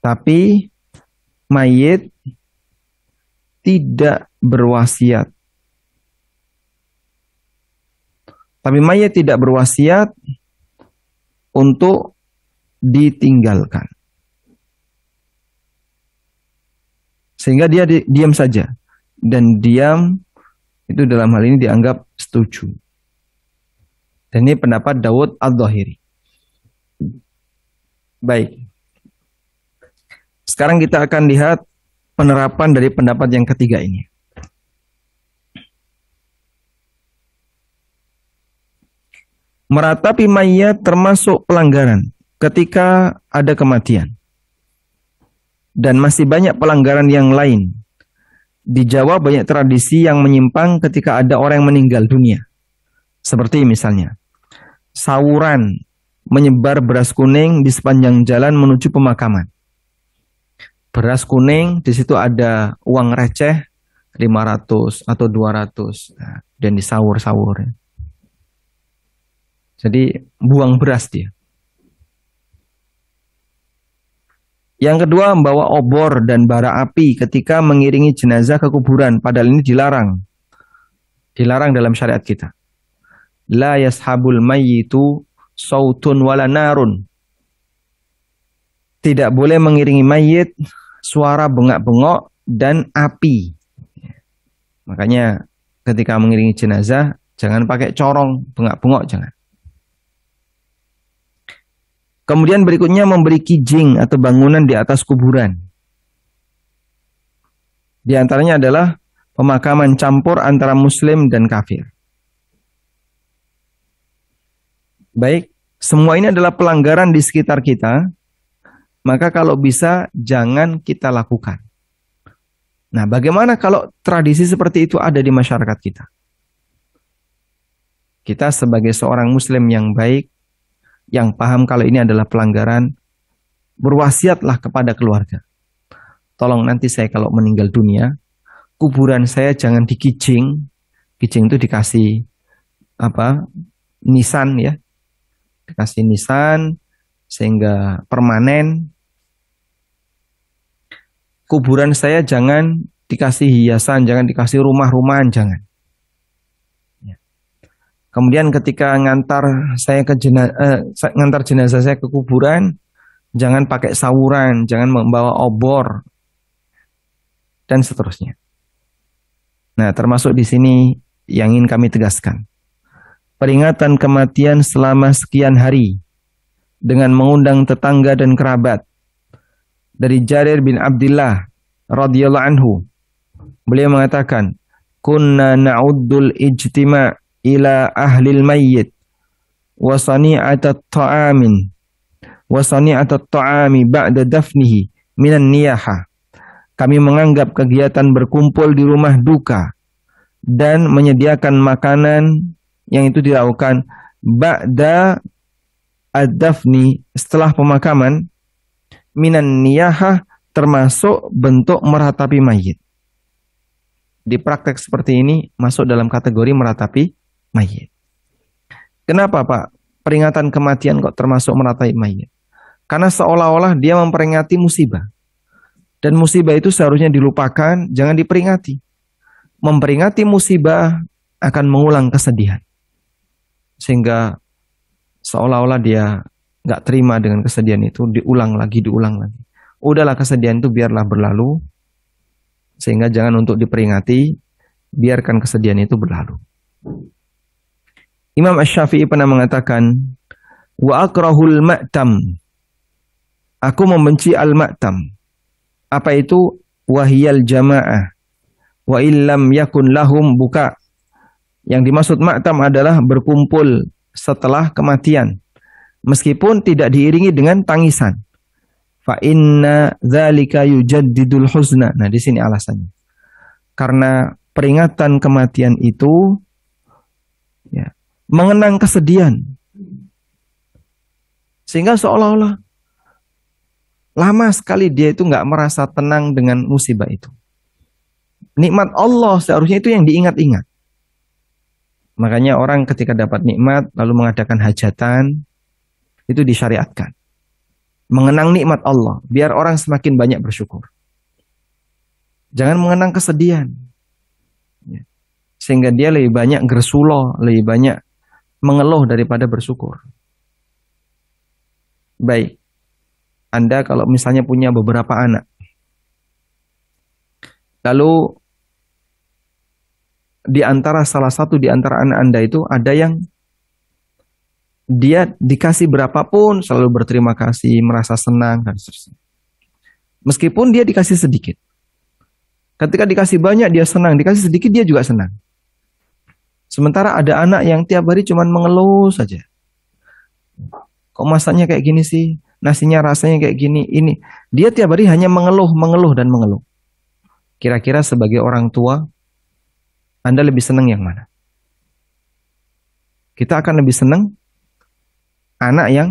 tapi mayit tidak berwasiat. Tapi mayit tidak berwasiat untuk ditinggalkan. Sehingga dia diam saja. Dan diam itu dalam hal ini dianggap setuju. Dan ini pendapat Daud Adh-Dhahiri. Baik. Sekarang kita akan lihat penerapan dari pendapat yang ketiga ini. Meratapi mayat termasuk pelanggaran ketika ada kematian. Dan masih banyak pelanggaran yang lain. Di Jawa banyak tradisi yang menyimpang ketika ada orang yang meninggal dunia. Seperti misalnya, sawuran menyebar beras kuning di sepanjang jalan menuju pemakaman. Beras kuning, di situ ada uang receh 500 atau 200 dan disawur-sawur. Jadi buang beras dia. Yang kedua, membawa obor dan bara api ketika mengiringi jenazah ke kuburan. Padahal ini dilarang. Dilarang dalam syariat kita. La yashabul mayyitu sautun wala narun. Tidak boleh mengiringi mayit suara bengak-bengok dan api. Makanya ketika mengiringi jenazah, jangan pakai corong, bengak-bengok, jangan. Kemudian berikutnya memberi kijing atau bangunan di atas kuburan. Di antaranya adalah pemakaman campur antara muslim dan kafir. Baik, semua ini adalah pelanggaran di sekitar kita. Maka kalau bisa jangan kita lakukan. Nah, bagaimana kalau tradisi seperti itu ada di masyarakat kita? Kita sebagai seorang muslim yang baik, yang paham kalau ini adalah pelanggaran, berwasiatlah kepada keluarga. Tolong nanti saya kalau meninggal dunia, kuburan saya jangan dikijing. Kijing itu dikasih nisan ya. Dikasih nisan sehingga permanen. Kuburan saya jangan dikasih hiasan, jangan dikasih rumah-rumahan, jangan. Kemudian ketika ngantar jenazah saya ke kuburan, jangan pakai sawuran, jangan membawa obor, dan seterusnya. Nah, termasuk di sini yang ingin kami tegaskan. Peringatan kematian selama sekian hari dengan mengundang tetangga dan kerabat. Dari Jarir bin Abdullah radhiyallahu anhu, beliau mengatakan, "Kunna na'uddul ijtima' ila ahlil mayyit wa sani'atat ta'ami ba'da dafnihi minan niyaha." Kami menganggap kegiatan berkumpul di rumah duka dan menyediakan makanan yang itu dilakukan ba'da ad-dafni, setelah pemakaman, minan niyaha, termasuk bentuk meratapi mayit. Di praktek seperti ini masuk dalam kategori meratapi mayit. Kenapa Pak? Peringatan kematian kok termasuk meratapi mayit? Karena seolah-olah dia memperingati musibah. Dan musibah itu seharusnya dilupakan, jangan diperingati. Memperingati musibah akan mengulang kesedihan. Sehingga seolah-olah dia nggak terima dengan kesedihan itu, diulang lagi. Udahlah, kesedihan itu biarlah berlalu. Sehingga jangan untuk diperingati, biarkan kesedihan itu berlalu. Imam Asy-Syafi'i pernah mengatakan, wa akrahul ma'tam. Aku membenci al-ma'tam. Apa itu? Wahiyal jama'ah. Wa illam yakun lahum buka. Yang dimaksud ma'tam adalah berkumpul setelah kematian, meskipun tidak diiringi dengan tangisan. Fa inna dzalika yujaddidul huzna. Nah, di sini alasannya. Karena peringatan kematian itu ya, mengenang kesedihan. Sehingga seolah-olah lama sekali dia itu nggak merasa tenang dengan musibah itu. Nikmat Allah seharusnya itu yang diingat-ingat. Makanya orang ketika dapat nikmat lalu mengadakan hajatan, itu disyariatkan. Mengenang nikmat Allah, biar orang semakin banyak bersyukur. Jangan mengenang kesedihan. Sehingga dia lebih banyak gersuloh, lebih banyak mengeluh daripada bersyukur. Baik, Anda kalau misalnya punya beberapa anak, lalu di antara salah satu di antara anak Anda itu ada yang dia dikasih berapapun selalu berterima kasih, merasa senang dan seterusnya. Meskipun dia dikasih sedikit. Ketika dikasih banyak dia senang, dikasih sedikit dia juga senang. Sementara ada anak yang tiap hari cuma mengeluh saja. Kok masaknya kayak gini sih? Nasinya rasanya kayak gini, ini. Dia tiap hari hanya mengeluh, mengeluh dan mengeluh. Kira-kira sebagai orang tua Anda lebih senang yang mana? Kita akan lebih senang anak yang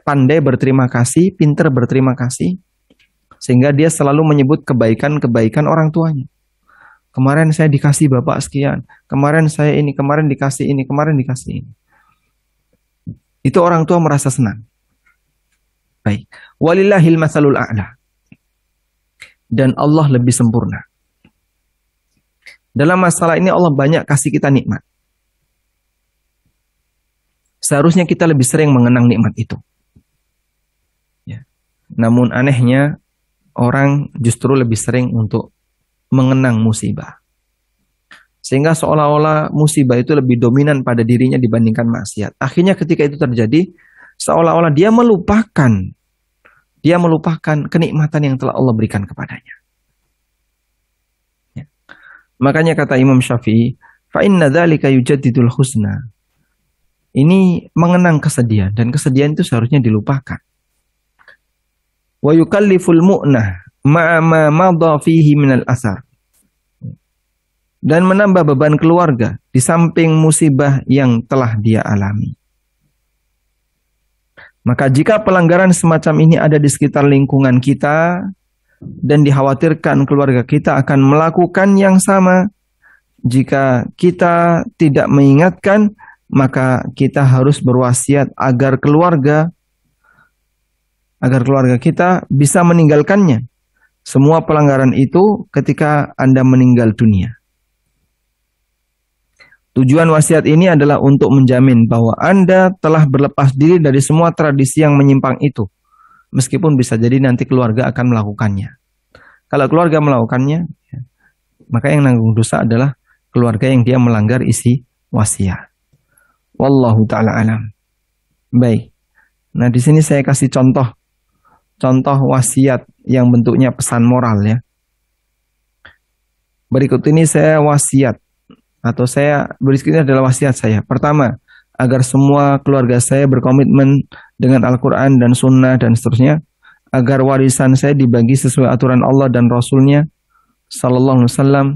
pandai berterima kasih, pintar berterima kasih, sehingga dia selalu menyebut kebaikan-kebaikan orang tuanya. Kemarin saya dikasih bapak sekian, kemarin saya ini, kemarin dikasih ini, kemarin dikasih ini. Itu orang tua merasa senang. Baik. Walillahil matsalul a'la. Dan Allah lebih sempurna. Dalam masalah ini Allah banyak kasih kita nikmat. Seharusnya kita lebih sering mengenang nikmat itu. Ya. Namun anehnya orang justru lebih sering untuk mengenang musibah. Sehingga seolah-olah musibah itu lebih dominan pada dirinya dibandingkan maksiat. Akhirnya ketika itu terjadi, seolah-olah dia melupakan kenikmatan yang telah Allah berikan kepadanya. Makanya kata Imam Syafi'i, fa inna dzalika yujaddidul husna. Ini mengenang kesedihan dan kesedihan itu seharusnya dilupakan. Wa yukalliful mu'nah ma'a ma madha fihi minal asar. Dan menambah beban keluarga di samping musibah yang telah dia alami. Maka jika pelanggaran semacam ini ada di sekitar lingkungan kita, dan dikhawatirkan keluarga kita akan melakukan yang sama, jika kita tidak mengingatkan, maka kita harus berwasiat agar keluarga kita bisa meninggalkannya. Semua pelanggaran itu ketika Anda meninggal dunia. Tujuan wasiat ini adalah untuk menjamin bahwa Anda telah berlepas diri dari semua tradisi yang menyimpang itu. Meskipun bisa jadi nanti keluarga akan melakukannya. Kalau keluarga melakukannya, maka yang nanggung dosa adalah keluarga yang dia melanggar isi wasiat. Wallahu ta'ala alam. Baik. Nah, di sini saya kasih contoh wasiat yang bentuknya pesan moral ya. Berikut ini saya wasiat berikut ini adalah wasiat saya. Pertama, agar semua keluarga saya berkomitmen dengan Al-Quran dan Sunnah dan seterusnya, agar warisan saya dibagi sesuai aturan Allah dan Rasulnya Sallallahu Alaihi Wasallam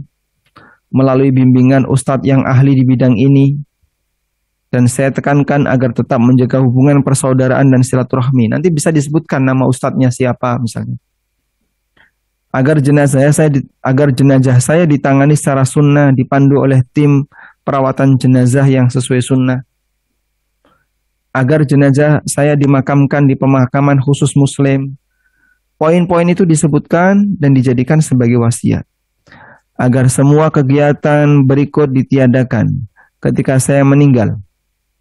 melalui bimbingan ustadz yang ahli di bidang ini. Dan saya tekankan agar tetap menjaga hubungan persaudaraan dan silaturahmi. Nanti bisa disebutkan nama ustadznya siapa misalnya. Agar jenazah saya ditangani secara sunnah, dipandu oleh tim perawatan jenazah yang sesuai sunnah. Agar jenazah saya dimakamkan di pemakaman khusus muslim. Poin-poin itu disebutkan dan dijadikan sebagai wasiat. Agar semua kegiatan berikut ditiadakan ketika saya meninggal.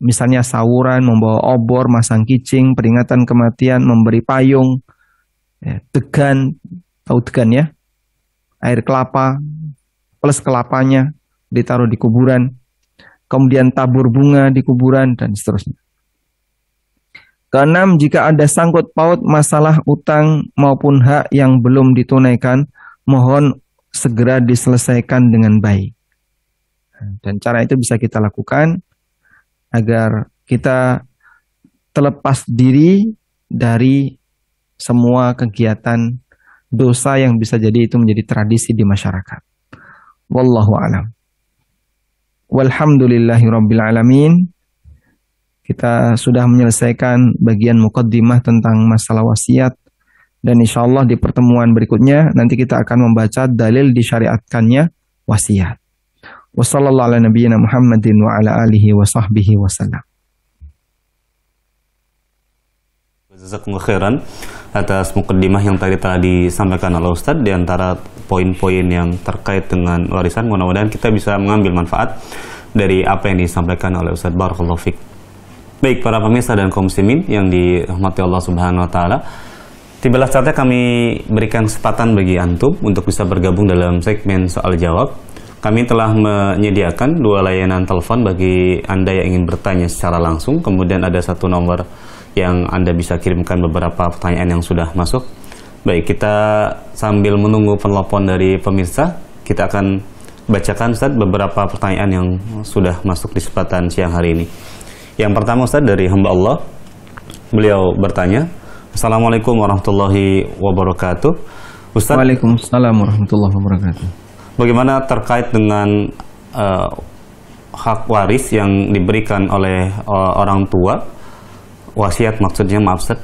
Misalnya sawuran, membawa obor, masang kicing, peringatan kematian, memberi payung, degan, tahu degan ya? Air kelapa, plus kelapanya ditaruh di kuburan. Kemudian tabur bunga di kuburan dan seterusnya. Keenam, jika ada sangkut paut masalah utang maupun hak yang belum ditunaikan, mohon segera diselesaikan dengan baik. Dan cara itu bisa kita lakukan agar kita terlepas diri dari semua kegiatan dosa yang bisa jadi itu menjadi tradisi di masyarakat. Wallahu a'lam. Walhamdulillahi rabbil alamin. Kita sudah menyelesaikan bagian muqaddimah tentang masalah wasiat, dan insya Allah di pertemuan berikutnya nanti kita akan membaca dalil disyariatkannya wasiat. Wassallallahu ala nabiyyina Muhammadin wa ala alihi wa sahbihi wasallam. Jazakumullah khairan atas muqaddimah yang tadi telah disampaikan oleh Ustadz. Di antara poin-poin yang terkait dengan warisan, mudah-mudahan kita bisa mengambil manfaat dari apa yang disampaikan oleh Ustadz. Barakallahu fiik. Baik para pemirsa dan kaum muslimin yang dirahmati Allah Subhanahu wa taala, tibalah saatnya kami berikan kesempatan bagi antum untuk bisa bergabung dalam segmen soal jawab. Kami telah menyediakan 2 layanan telepon bagi Anda yang ingin bertanya secara langsung. Kemudian ada 1 nomor yang Anda bisa kirimkan beberapa pertanyaan yang sudah masuk. Baik, kita sambil menunggu penelpon dari pemirsa, kita akan bacakan Ustaz beberapa pertanyaan yang sudah masuk di kesempatan siang hari ini. Yang pertama Ustaz dari hamba Allah. Beliau bertanya, Assalamualaikum warahmatullahi wabarakatuh. Ustaz, Waalaikumsalam warahmatullahi wabarakatuh. Bagaimana terkait dengan hak waris yang diberikan oleh orang tua? Wasiat maksudnya, maaf Ustaz.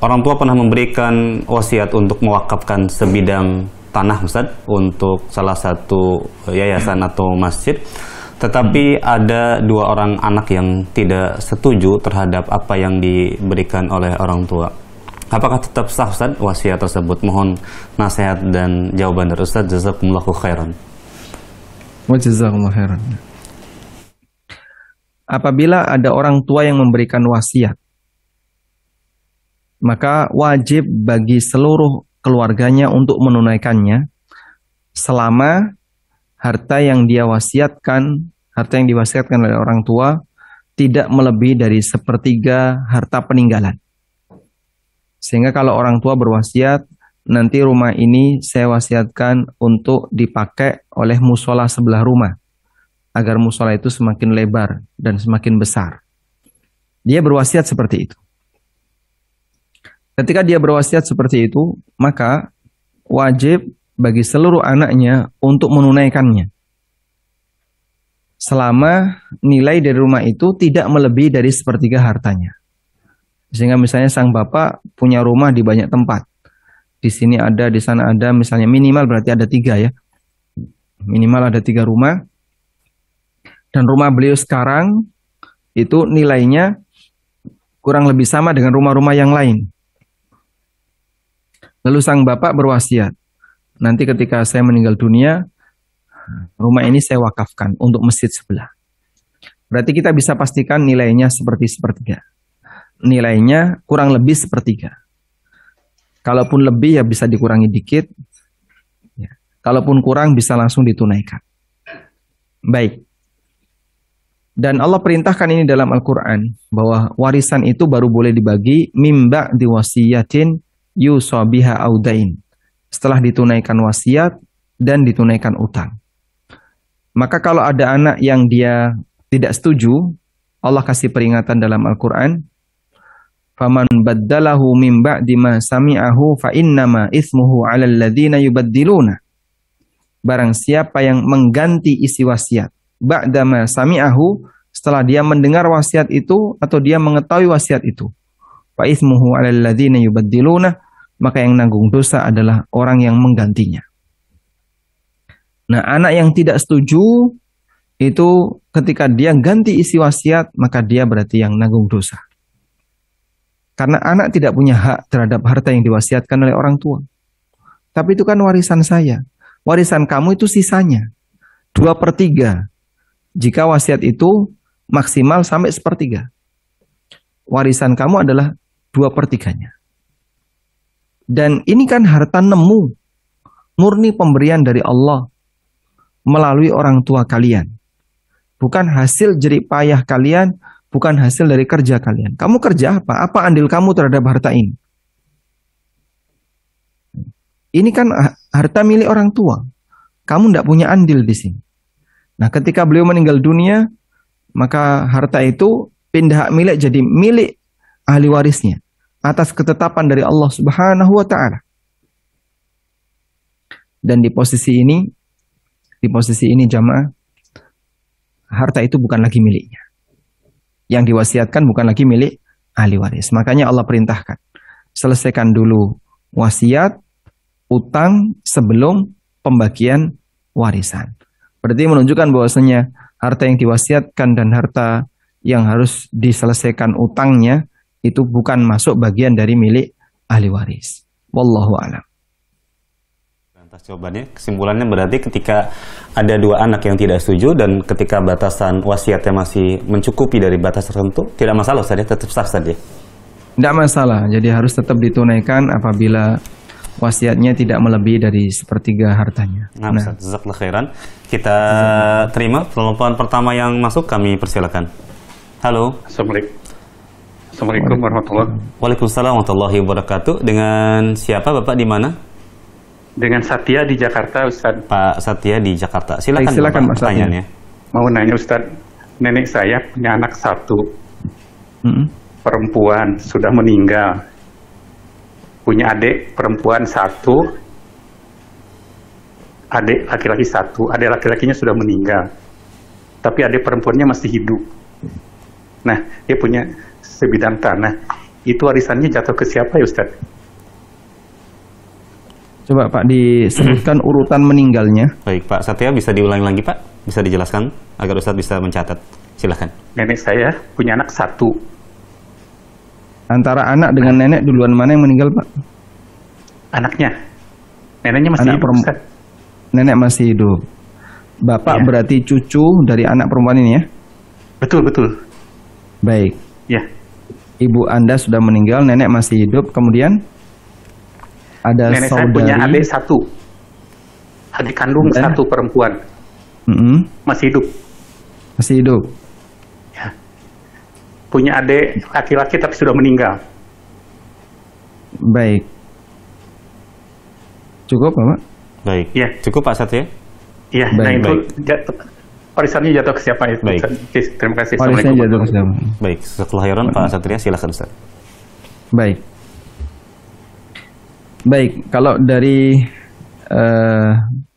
Orang tua pernah memberikan wasiat untuk mewakafkan sebidang tanah Ustaz untuk salah satu yayasan atau masjid. Tetapi ada 2 orang anak yang tidak setuju terhadap apa yang diberikan oleh orang tua. Apakah tetap sah Ustaz wasiat tersebut? Mohon nasihat dan jawaban dari Ustaz. Jazakumullahu khairan. Wa jazakumullahu khairan. Apabila ada orang tua yang memberikan wasiat, maka wajib bagi seluruh keluarganya untuk menunaikannya selama harta yang diwasiatkan oleh orang tua tidak melebihi dari 1/3 harta peninggalan. Sehingga kalau orang tua berwasiat, nanti rumah ini saya wasiatkan untuk dipakai oleh musola sebelah rumah, agar musola itu semakin lebar dan semakin besar. Dia berwasiat seperti itu. Ketika dia berwasiat seperti itu, maka wajib bagi seluruh anaknya untuk menunaikannya. Selama nilai dari rumah itu tidak melebihi dari 1/3 hartanya. Sehingga misalnya sang bapak punya rumah di banyak tempat. Di sini ada, di sana ada, misalnya minimal berarti ada 3 ya. Minimal ada 3 rumah. Dan rumah beliau sekarang itu nilainya kurang lebih sama dengan rumah-rumah yang lain. Lalu sang bapak berwasiat, nanti ketika saya meninggal dunia, rumah ini saya wakafkan untuk masjid sebelah. Berarti kita bisa pastikan nilainya seperti 1/3. Nilainya kurang lebih 1/3. Kalaupun lebih ya bisa dikurangi dikit. Ya. Kalaupun kurang bisa langsung ditunaikan. Baik. Dan Allah perintahkan ini dalam Al-Quran, bahwa warisan itu baru boleh dibagi mimba diwasiyatin yusabiha audain. Setelah ditunaikan wasiat dan ditunaikan utang. Maka kalau ada anak yang dia tidak setuju, Allah kasih peringatan dalam Al-Quran, faman baddalahu min ba'di ma sami'ahu fa innama itsmuhu 'alal ladzina yubaddiluna. Barang siapa yang mengganti isi wasiat ba'da ma sami'ahu, setelah dia mendengar wasiat itu atau dia mengetahui wasiat itu, fa itsmuhu 'alal ladzina yubaddiluna, maka yang nanggung dosa adalah orang yang menggantinya. Nah, anak yang tidak setuju itu ketika dia ganti isi wasiat, maka dia berarti yang nanggung dosa. Karena anak tidak punya hak terhadap harta yang diwasiatkan oleh orang tua. Tapi itu kan warisan saya. Warisan kamu itu sisanya 2/3. Jika wasiat itu maksimal sampai 1/3. Warisan kamu adalah 2/3-nya. Dan ini kan harta nemu, murni pemberian dari Allah melalui orang tua kalian. Bukan hasil jerih payah kalian, bukan hasil dari kerja kalian. Kamu kerja apa? Apa andil kamu terhadap harta ini? Ini kan harta milik orang tua. Kamu tidak punya andil di sini. Nah, ketika beliau meninggal dunia, maka harta itu pindah hak milik jadi milik ahli warisnya atas ketetapan dari Allah Subhanahu wa taala. Dan di posisi ini jamaah, harta itu bukan lagi miliknya. Yang diwasiatkan bukan lagi milik ahli waris. Makanya Allah perintahkan, selesaikan dulu wasiat, utang sebelum pembagian warisan. Berarti menunjukkan bahwasanya harta yang diwasiatkan dan harta yang harus diselesaikan utangnya itu bukan masuk bagian dari milik ahli waris. Wallahu a'lam. Atas jawabannya, kesimpulannya berarti ketika ada dua anak yang tidak setuju dan ketika batasan wasiatnya masih mencukupi dari batas tertentu, tidak masalah Ustaz ya, tetap sah saja. Tidak masalah, jadi harus tetap ditunaikan apabila wasiatnya tidak melebihi dari sepertiga hartanya. Nah, Ustaz, jazakallahu khairan. Kita terima telepon pertama yang masuk, kami persilakan. Halo. Assalamualaikum warahmatullahi wabarakatuh. Waalaikumsalam warahmatullahi wabarakatuh. Dengan siapa Bapak, di mana? Dengan Satya di Jakarta, Ustaz. Pak Satya di Jakarta. Silakan, Silakan Bapak, pertanyaannya. Mau nanya Ustaz, nenek saya punya anak satu, perempuan, sudah meninggal. Punya adik perempuan satu, adik laki-laki satu. Adik laki-lakinya sudah meninggal, tapi adik perempuannya masih hidup. Nah, dia punya sebidang tanah. Itu warisannya jatuh ke siapa ya Ustaz? Coba Pak disebutkan urutan meninggalnya. Baik, Pak Satya, bisa diulangi lagi Pak? Bisa dijelaskan agar Ustaz bisa mencatat. Silakan. Nenek saya punya anak satu. Antara anak dengan nenek duluan mana yang meninggal Pak? Anaknya. Neneknya masih Anak hidup Ustaz. Nenek masih hidup. Bapak Iya. berarti cucu dari anak perempuan ini ya? Betul. Baik. Ya. Ibu Anda sudah meninggal, nenek masih hidup. Kemudian ada Nenek saya saudari. punya adik satu. Adik kandung satu perempuan. Masih hidup. Masih hidup. Ya. Punya adik laki-laki tapi sudah meninggal. Baik. Cukup Bapak? Baik. Ya. Cukup Pak Satya? Iya, nah itu warisannya jatuh ke siapa itu? Baik. Terima kasih. Warisannya Assalamualaikum jatuh ke siapa? Baik, setelah khairan Pak Satria, silakan Ustaz. Baik. Baik, kalau dari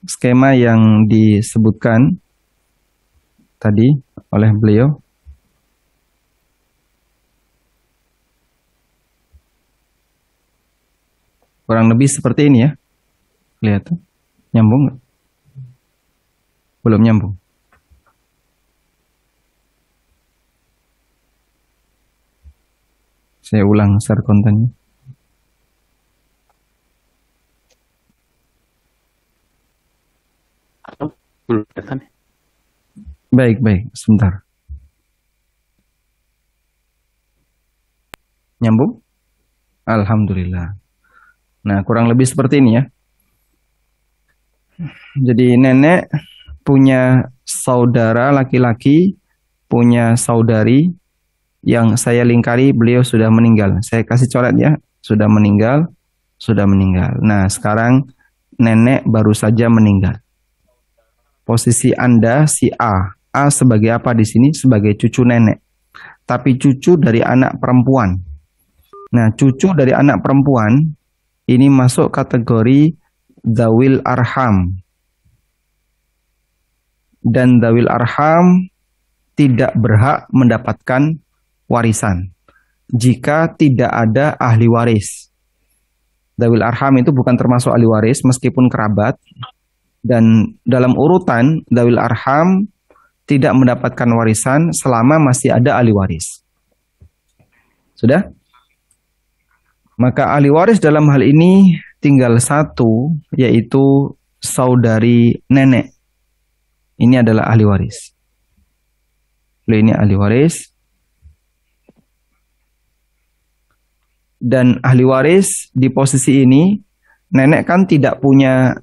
skema yang disebutkan tadi oleh beliau, kurang lebih seperti ini ya. Lihat, nyambung nggak? Belum nyambung. Saya ulang share kontennya. Belum kelihatan ya? Baik, sebentar. Nyambung? Alhamdulillah. Nah, kurang lebih seperti ini ya. Jadi nenek punya saudara laki-laki, punya saudari yang saya lingkari beliau sudah meninggal. Saya kasih coret ya, sudah meninggal. Nah, sekarang nenek baru saja meninggal. Posisi Anda si A. A sebagai apa di sini? Sebagai cucu nenek. Tapi cucu dari anak perempuan. Nah, cucu dari anak perempuan ini masuk kategori Dzawil Arham. Dan Dzawil Arham tidak berhak mendapatkan warisan jika tidak ada ahli waris. Dzawil Arham itu bukan termasuk ahli waris meskipun kerabat. Dan dalam urutan Dzawil Arham tidak mendapatkan warisan selama masih ada ahli waris. Sudah? Maka ahli waris dalam hal ini tinggal satu, yaitu saudari nenek. Ini adalah ahli waris. Ini ahli waris. Dan ahli waris di posisi ini, nenek kan tidak punya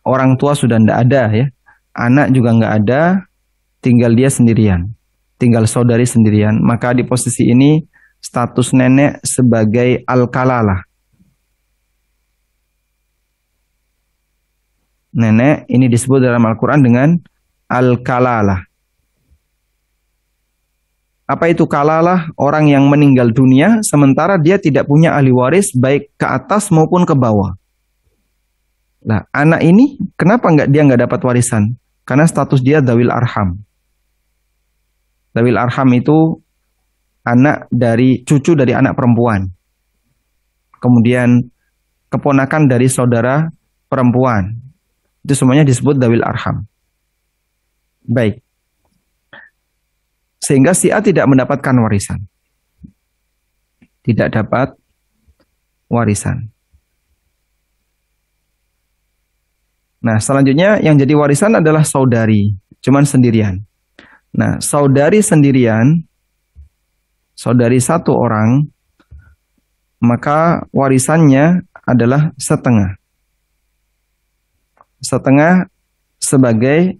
orang tua, sudah tidak ada ya. Anak juga nggak ada, tinggal dia sendirian. Tinggal saudari sendirian. Maka di posisi ini status nenek sebagai al-kalalah. nenek ini disebut dalam Al-Quran dengan al-kalalah. Apa itu kalalah? Orang yang meninggal dunia sementara dia tidak punya ahli waris baik ke atas maupun ke bawah. Nah, anak ini kenapa dia nggak dapat warisan? Karena status dia dawil arham. Dawil arham itu cucu dari anak perempuan. Kemudian keponakan dari saudara perempuan. Itu semuanya disebut dawil arham. Baik. Sehingga si A tidak mendapatkan warisan. Tidak dapat warisan. Nah, selanjutnya yang jadi warisan adalah saudari, cuman sendirian. Nah, saudari sendirian, saudari satu orang, maka warisannya adalah setengah. Setengah sebagai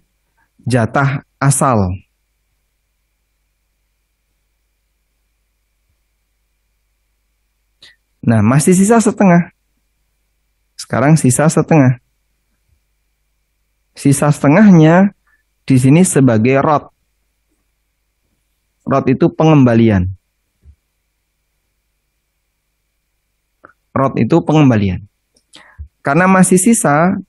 jatah asal. Nah, masih sisa setengah. Sekarang sisa setengah. Sisa setengahnya di sini sebagai rot. Rot itu pengembalian. Rot itu pengembalian. Karena masih sisa,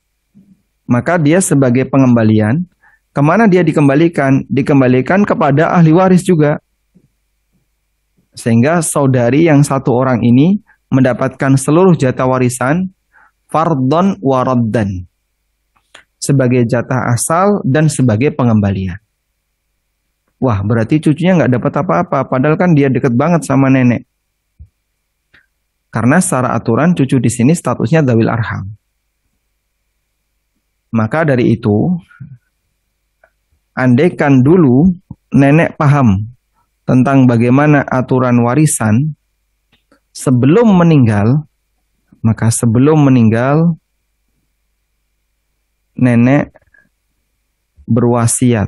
maka dia sebagai pengembalian. Kemana dia dikembalikan? Dikembalikan kepada ahli waris juga. Sehingga saudari yang satu orang ini mendapatkan seluruh jatah warisan fardhon wa raddan. Sebagai jatah asal dan sebagai pengembalian. Wah, berarti cucunya nggak dapat apa-apa, padahal kan dia dekat banget sama nenek. Karena secara aturan cucu di sini statusnya dawil arham. Maka dari itu, andaikan dulu nenek paham tentang bagaimana aturan warisan sebelum meninggal, maka sebelum meninggal nenek berwasiat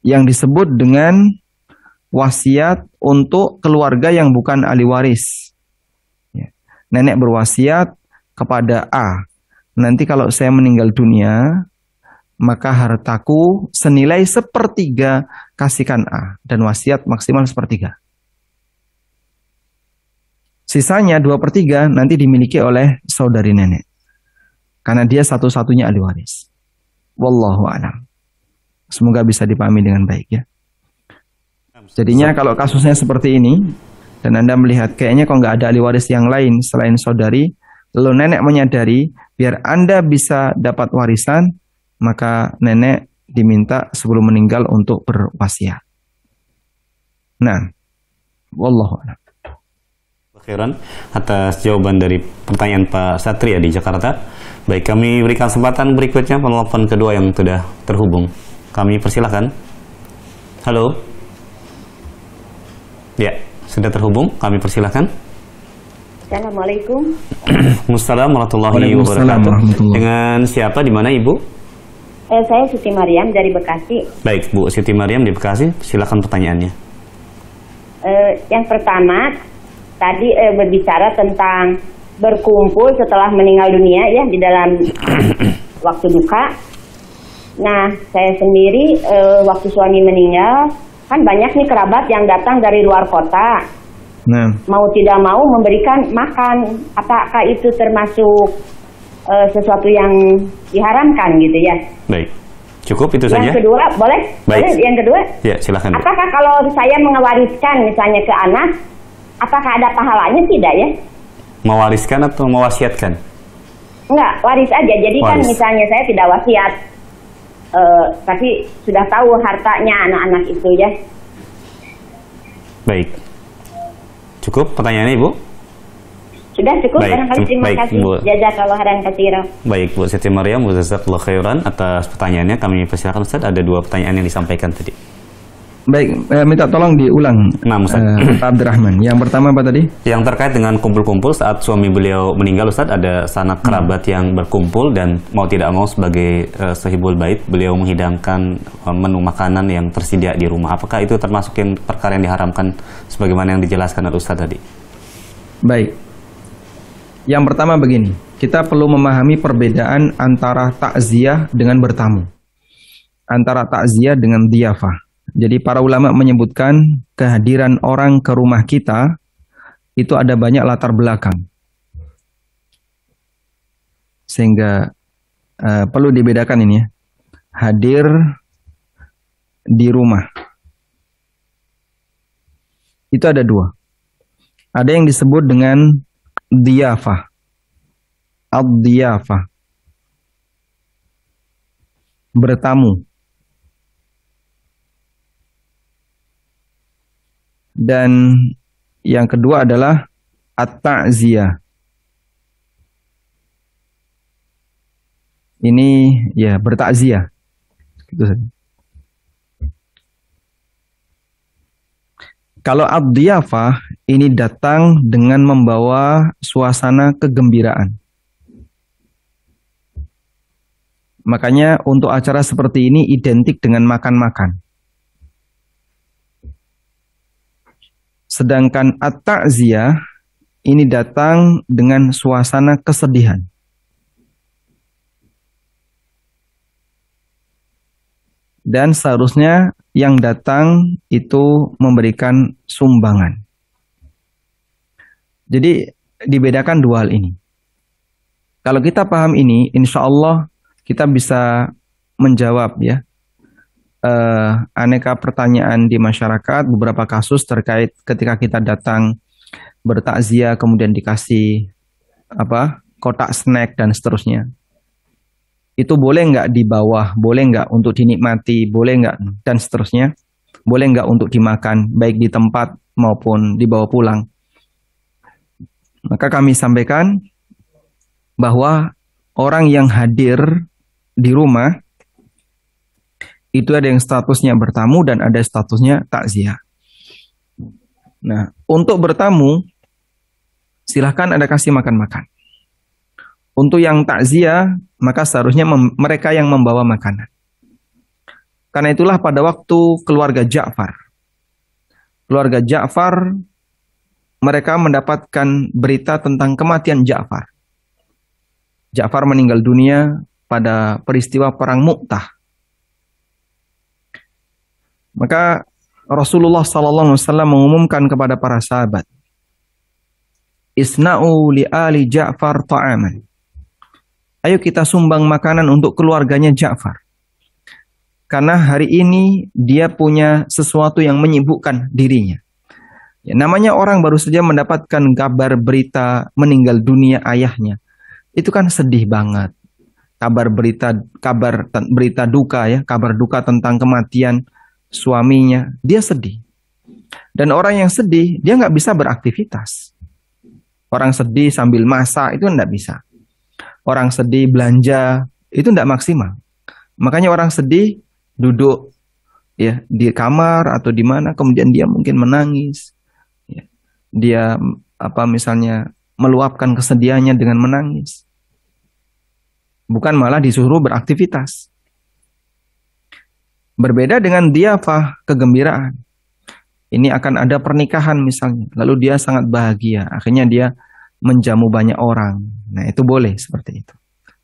yang disebut dengan wasiat untuk keluarga yang bukan ahli waris. Nenek berwasiat kepada A, nanti kalau saya meninggal dunia, maka hartaku senilai 1/3 kasihkan A, dan wasiat maksimal 1/3. Sisanya 2/3 nanti dimiliki oleh saudari nenek. Karena dia satu-satunya ahli waris. Wallahu a'lam. Semoga bisa dipahami dengan baik ya. Jadinya kalau kasusnya seperti ini, dan Anda melihat kayaknya kok nggak ada ahli waris yang lain selain saudari, lalu nenek menyadari biar Anda bisa dapat warisan, maka nenek diminta sebelum meninggal untuk berwasiat. Nah, wallahu a'lam. Khairan atas jawaban dari pertanyaan Pak Satria di Jakarta. Baik, kami berikan kesempatan berikutnya penelpon kedua yang sudah terhubung. Kami persilahkan. Halo. Ya, sudah terhubung. Kami persilahkan. Assalamualaikum. Waalaikumsalam warahmatullahi wabarakatuh. Dengan siapa, di mana Ibu? Saya Siti Mariam dari Bekasi. Baik, Bu Siti Mariam di Bekasi. Silakan pertanyaannya. Yang pertama, tadi berbicara tentang berkumpul setelah meninggal dunia ya di dalam waktu duka. Nah, saya sendiri waktu suami meninggal kan banyak nih kerabat yang datang dari luar kota. Nah, mau tidak mau memberikan makan. Apakah itu termasuk sesuatu yang diharamkan gitu ya? Baik, cukup itu saja. Yang kedua, boleh? Baik. Boleh? Yang kedua? Ya, silakan. Bu. Apakah kalau saya mewariskan misalnya ke anak, apakah ada pahalanya? Tidak ya? Mewariskan atau mewasiatkan? Enggak, waris aja. Jadi kan Waris. misalnya saya tidak wasiat, tapi sudah tahu hartanya anak-anak itu ya. Baik. Cukup pertanyaannya, Ibu? Sudah cukup, Baik, barangkali terima baik, kasih. Bu. Jazakallahu khairan katsiran. Baik, Bu Siti Mariam, jazakallahu khairan atas pertanyaannya. Kami persilakan Ustaz, ada 2 pertanyaan yang disampaikan tadi. baik, minta tolong diulang, Nah, Ustaz. Pak Abdurrahman. Yang pertama apa tadi? Yang terkait dengan kumpul-kumpul saat suami beliau meninggal, Ustaz, ada sanak kerabat yang berkumpul dan mau tidak mau sebagai sahibul bait, beliau menghidangkan menu makanan yang tersedia di rumah. Apakah itu termasuk yang perkara yang diharamkan sebagaimana yang dijelaskan oleh Ustaz tadi? Baik. Yang pertama begini. kita perlu memahami perbedaan antara takziah dengan bertamu. Antara takziah dengan dhiyafah. Jadi para ulama menyebutkan kehadiran orang ke rumah kita itu ada banyak latar belakang. Sehingga perlu dibedakan ini ya. Hadir di rumah. Itu ada dua. Ada yang disebut dengan dhiyafah. Ad-dhiyafah. Bertamu. Dan yang kedua adalah at-ta'ziyah. Ini ya bertakziah. Gitu saja. Kalau ad-dhiyafah ini datang dengan membawa suasana kegembiraan. Makanya untuk acara seperti ini identik dengan makan-makan. Sedangkan at-ta'ziyah ini datang dengan suasana kesedihan. Dan seharusnya yang datang itu memberikan sumbangan. Jadi dibedakan dua hal ini. Kalau kita paham ini, insya Allah kita bisa menjawab ya aneka pertanyaan di masyarakat, beberapa kasus terkait ketika kita datang bertakziah kemudian dikasih kotak snack dan seterusnya. Itu boleh nggak di bawah, boleh nggak untuk dinikmati, boleh nggak dan seterusnya, boleh nggak untuk dimakan baik di tempat maupun dibawa pulang. Maka kami sampaikan bahwa orang yang hadir di rumah itu ada yang statusnya bertamu dan ada statusnya takziah. Nah, untuk bertamu, silahkan Anda kasih makan-makan. Untuk yang takziah, maka seharusnya mereka yang membawa makanan. Karena itulah pada waktu keluarga Ja'far, mereka mendapatkan berita tentang kematian Ja'far. Ja'far meninggal dunia pada peristiwa Perang Mu'tah. Maka Rasulullah SAW mengumumkan kepada para sahabat, Isna'u li ali Ja'far ta'aman. Ayo kita sumbang makanan untuk keluarganya Ja'far. Karena hari ini dia punya sesuatu yang menyibukkan dirinya. Ya, namanya orang baru saja mendapatkan kabar berita meninggal dunia ayahnya. Itu kan sedih banget. Kabar berita duka ya, kabar duka tentang kematian suaminya, dia sedih. Dan orang yang sedih, dia nggak bisa beraktivitas. Orang sedih sambil masak, itu nggak bisa. Orang sedih belanja, itu nggak maksimal. Makanya orang sedih, duduk ya di kamar atau di mana, kemudian dia mungkin menangis. Ya. Dia misalnya meluapkan kesedihannya dengan menangis. Bukan malah disuruh beraktivitas. Berbeda dengan dhiyafah, kegembiraan. Ini akan ada pernikahan misalnya, lalu dia sangat bahagia, akhirnya dia menjamu banyak orang. Nah, itu boleh seperti itu.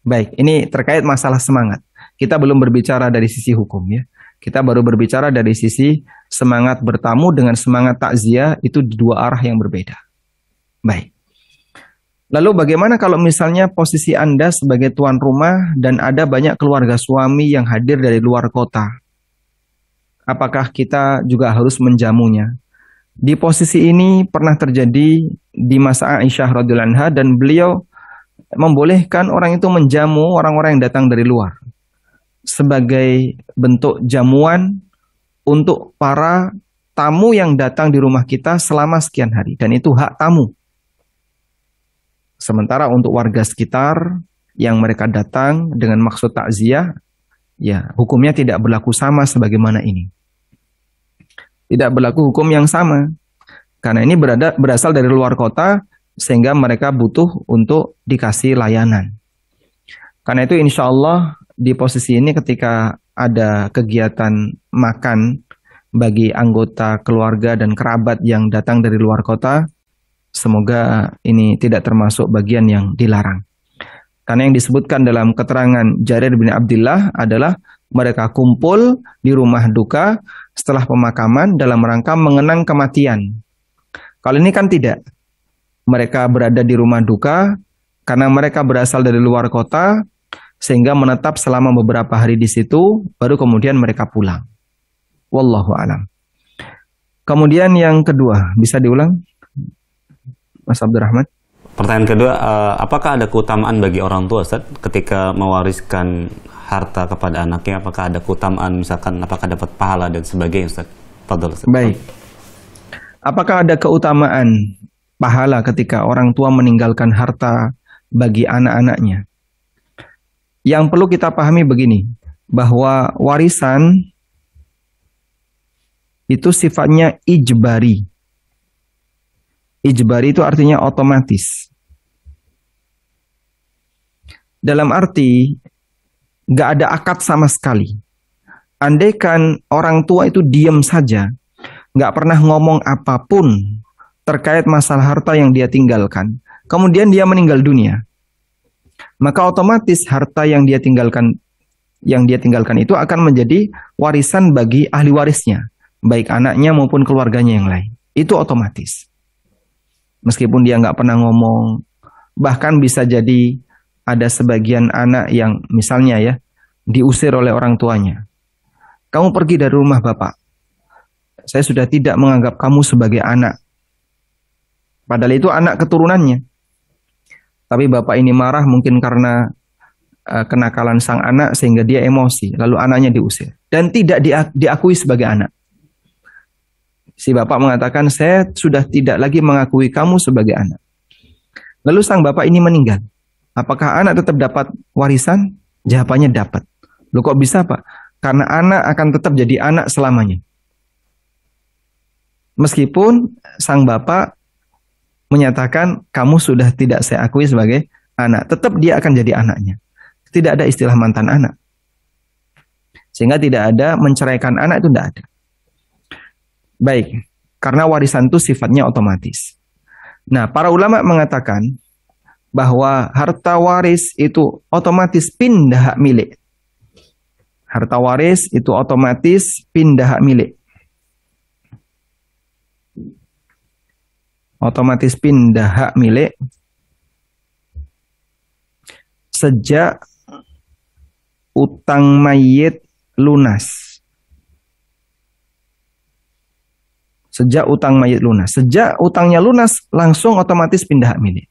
Baik, ini terkait masalah semangat. Kita belum berbicara dari sisi hukum ya. Kita baru berbicara dari sisi semangat bertamu dengan semangat takziah, itu di dua arah yang berbeda. Baik. Lalu bagaimana kalau misalnya posisi Anda sebagai tuan rumah dan ada banyak keluarga suami yang hadir dari luar kota? Apakah kita juga harus menjamunya? Di posisi ini pernah terjadi di masa Aisyah radhiyallahu anha dan beliau membolehkan orang itu menjamu orang-orang yang datang dari luar sebagai bentuk jamuan untuk para tamu yang datang di rumah kita selama sekian hari, dan itu hak tamu. Sementara untuk warga sekitar yang mereka datang dengan maksud takziah, ya hukumnya tidak berlaku sama sebagaimana ini. Tidak berlaku hukum yang sama. Karena ini berasal dari luar kota, sehingga mereka butuh untuk dikasih layanan. Karena itu insya Allah di posisi ini ketika ada kegiatan makan bagi anggota keluarga dan kerabat yang datang dari luar kota, semoga ini tidak termasuk bagian yang dilarang. Karena yang disebutkan dalam keterangan Jarir bin Abdullah adalah mereka kumpul di rumah duka setelah pemakaman dalam rangka mengenang kematian. Kalau ini kan tidak. Mereka berada di rumah duka karena mereka berasal dari luar kota sehingga menetap selama beberapa hari di situ, baru kemudian mereka pulang. Wallahu a'lam. Kemudian yang kedua, bisa diulang, Mas Abdurrahman? Pertanyaan kedua, apakah ada keutamaan bagi orang tua, Ustaz, ketika mewariskan harta kepada anaknya? Apakah ada keutamaan, misalkan apakah dapat pahala dan sebagainya, Ustaz? Fadhol, Ustaz. Baik. Apakah ada keutamaan pahala ketika orang tua meninggalkan harta bagi anak-anaknya? Yang perlu kita pahami begini, bahwa warisan itu sifatnya ijbari. Ijbari itu artinya otomatis. Dalam arti, nggak ada akad sama sekali. Andaikan orang tua itu diam saja, nggak pernah ngomong apapun terkait masalah harta yang dia tinggalkan, kemudian dia meninggal dunia, maka otomatis harta yang dia tinggalkan itu akan menjadi warisan bagi ahli warisnya, baik anaknya maupun keluarganya yang lain. Itu otomatis. Meskipun dia nggak pernah ngomong, bahkan bisa jadi ada sebagian anak yang misalnya ya, diusir oleh orang tuanya. Kamu pergi dari rumah bapak. Saya sudah tidak menganggap kamu sebagai anak. Padahal itu anak keturunannya. Tapi bapak ini marah mungkin karena kenakalan sang anak sehingga dia emosi. Lalu anaknya diusir. Dan tidak diakui sebagai anak. Si bapak mengatakan, saya sudah tidak lagi mengakui kamu sebagai anak. Lalu sang bapak ini meninggal. Apakah anak tetap dapat warisan? Jawabannya dapat. Loh kok bisa Pak? Karena anak akan tetap jadi anak selamanya. Meskipun sang bapak menyatakan, kamu sudah tidak saya akui sebagai anak. Tetap dia akan jadi anaknya. Tidak ada istilah mantan anak. Sehingga tidak ada menceraikan anak, itu tidak ada. Baik, karena warisan itu sifatnya otomatis. Nah, para ulama mengatakan bahwa harta waris itu otomatis pindah hak milik. Harta waris itu otomatis pindah hak milik. Otomatis pindah hak milik sejak utang mayit lunas. Sejak utang mayit lunas. Sejak utangnya lunas, langsung otomatis pindah hak milik.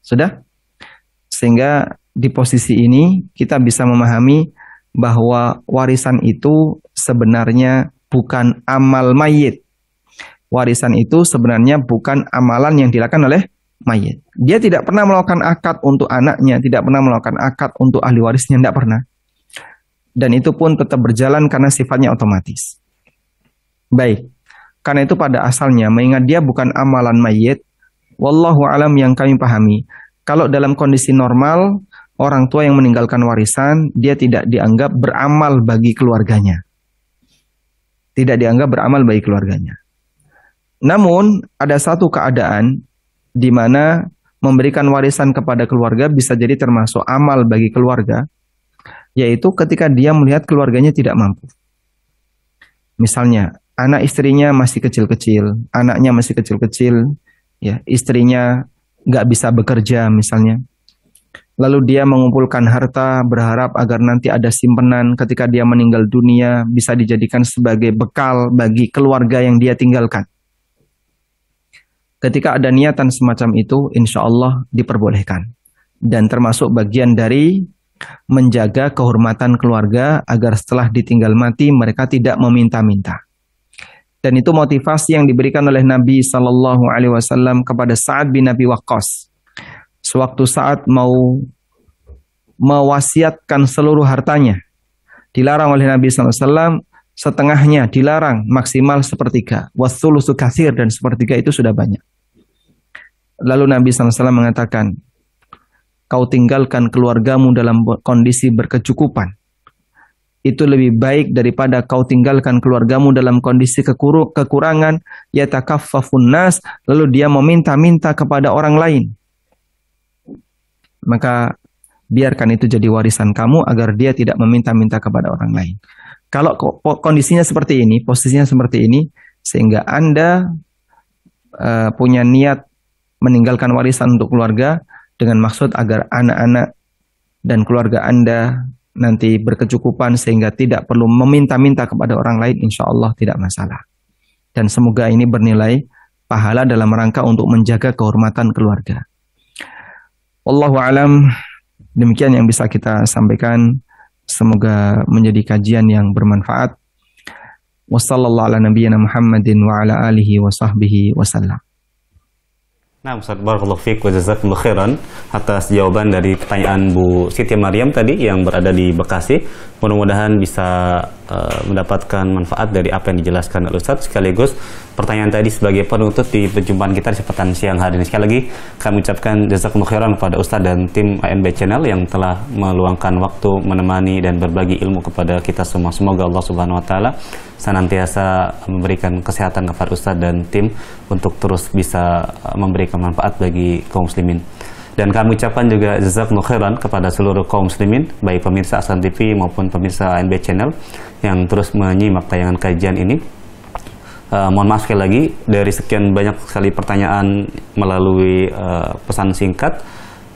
Sudah? Sehingga di posisi ini kita bisa memahami bahwa warisan itu sebenarnya bukan amal mayit. Warisan itu sebenarnya bukan amalan yang dilakukan oleh mayit. Dia tidak pernah melakukan akad untuk anaknya, tidak pernah melakukan akad untuk ahli warisnya, tidak pernah. Dan itu pun tetap berjalan karena sifatnya otomatis. Baik. Karena itu pada asalnya, mengingat dia bukan amalan mayit, wallahu alam yang kami pahami, kalau dalam kondisi normal, orang tua yang meninggalkan warisan, dia tidak dianggap beramal bagi keluarganya. Tidak dianggap beramal bagi keluarganya. Namun, ada satu keadaan di mana memberikan warisan kepada keluarga bisa jadi termasuk amal bagi keluarga, yaitu ketika dia melihat keluarganya tidak mampu. Misalnya, anak istrinya masih kecil-kecil, anaknya masih kecil-kecil, ya, istrinya nggak bisa bekerja misalnya. Lalu dia mengumpulkan harta berharap agar nanti ada simpanan ketika dia meninggal dunia bisa dijadikan sebagai bekal bagi keluarga yang dia tinggalkan. Ketika ada niatan semacam itu, insya Allah diperbolehkan. Dan termasuk bagian dari menjaga kehormatan keluarga agar setelah ditinggal mati mereka tidak meminta-minta. Dan itu motivasi yang diberikan oleh Nabi Sallallahu Alaihi Wasallam kepada Sa'ad bin Abi Waqqas. Sewaktu Sa'ad mau mewasiatkan seluruh hartanya, dilarang oleh Nabi Sallallahu Alaihi Wasallam, setengahnya dilarang, maksimal sepertiga. Wathulusu katsir, dan sepertiga itu sudah banyak. Lalu Nabi Sallallahu Alaihi Wasallam mengatakan, kau tinggalkan keluargamu dalam kondisi berkecukupan. Itu lebih baik daripada kau tinggalkan keluargamu dalam kondisi kekurangan, yatakaffafun nas, lalu dia meminta-minta kepada orang lain. Maka biarkan itu jadi warisan kamu agar dia tidak meminta-minta kepada orang lain. Kalau kondisinya seperti ini, posisinya seperti ini, sehingga Anda punya niat meninggalkan warisan untuk keluarga dengan maksud agar anak-anak dan keluarga Anda nanti berkecukupan sehingga tidak perlu meminta-minta kepada orang lain, insya Allah tidak masalah. Dan semoga ini bernilai pahala dalam rangka untuk menjaga kehormatan keluarga. Wallahu alam, demikian yang bisa kita sampaikan. Semoga menjadi kajian yang bermanfaat. Wassallallahu ala nabiyyina Muhammadin wa ala alihi wa sahbihi wasallam. Nah, Ustaz, barakallahu fiik wa jazakumullahu khairan atas jawaban dari pertanyaan Bu Siti Maryam tadi yang berada di Bekasi. Mudah-mudahan bisa mendapatkan manfaat dari apa yang dijelaskan oleh Ustaz. Sekaligus pertanyaan tadi sebagai penutup di perjumpaan kita di kesempatan siang hari ini. Sekali lagi kami ucapkan jazakumullahu khairan kepada Ustaz dan tim ANB Channel yang telah meluangkan waktu menemani dan berbagi ilmu kepada kita semua. Semoga Allah Subhanahu wa taala senantiasa memberikan kesehatan kepada Ustaz dan tim untuk terus bisa memberikan manfaat bagi kaum muslimin. Dan kami ucapkan juga jazakumullahu khairan kepada seluruh kaum muslimin, baik pemirsa Ahsan TV maupun pemirsa ANB Channel yang terus menyimak tayangan kajian ini. Mohon maaf sekali lagi, dari sekian banyak sekali pertanyaan melalui pesan singkat,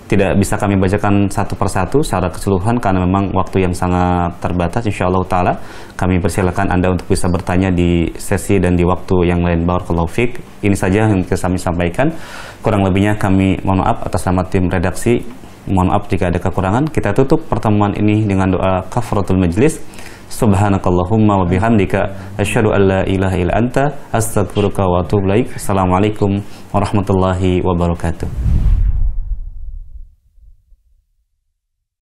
tidak bisa kami bacakan satu persatu secara keseluruhan karena memang waktu yang sangat terbatas. Insyaallah ta'ala kami persilakan Anda untuk bisa bertanya di sesi dan di waktu yang lain. Barakallahu fiik. Ini saja yang kami sampaikan. Kurang lebihnya kami mohon maaf atas nama tim redaksi. Mohon maaf jika ada kekurangan. Kita tutup pertemuan ini dengan doa kafaratul majlis. Subhanakallahumma wa bihamdika asyhadu an la ilaha illa anta astaghfiruka wa atubu ilaik. Assalamualaikum warahmatullahi wabarakatuh.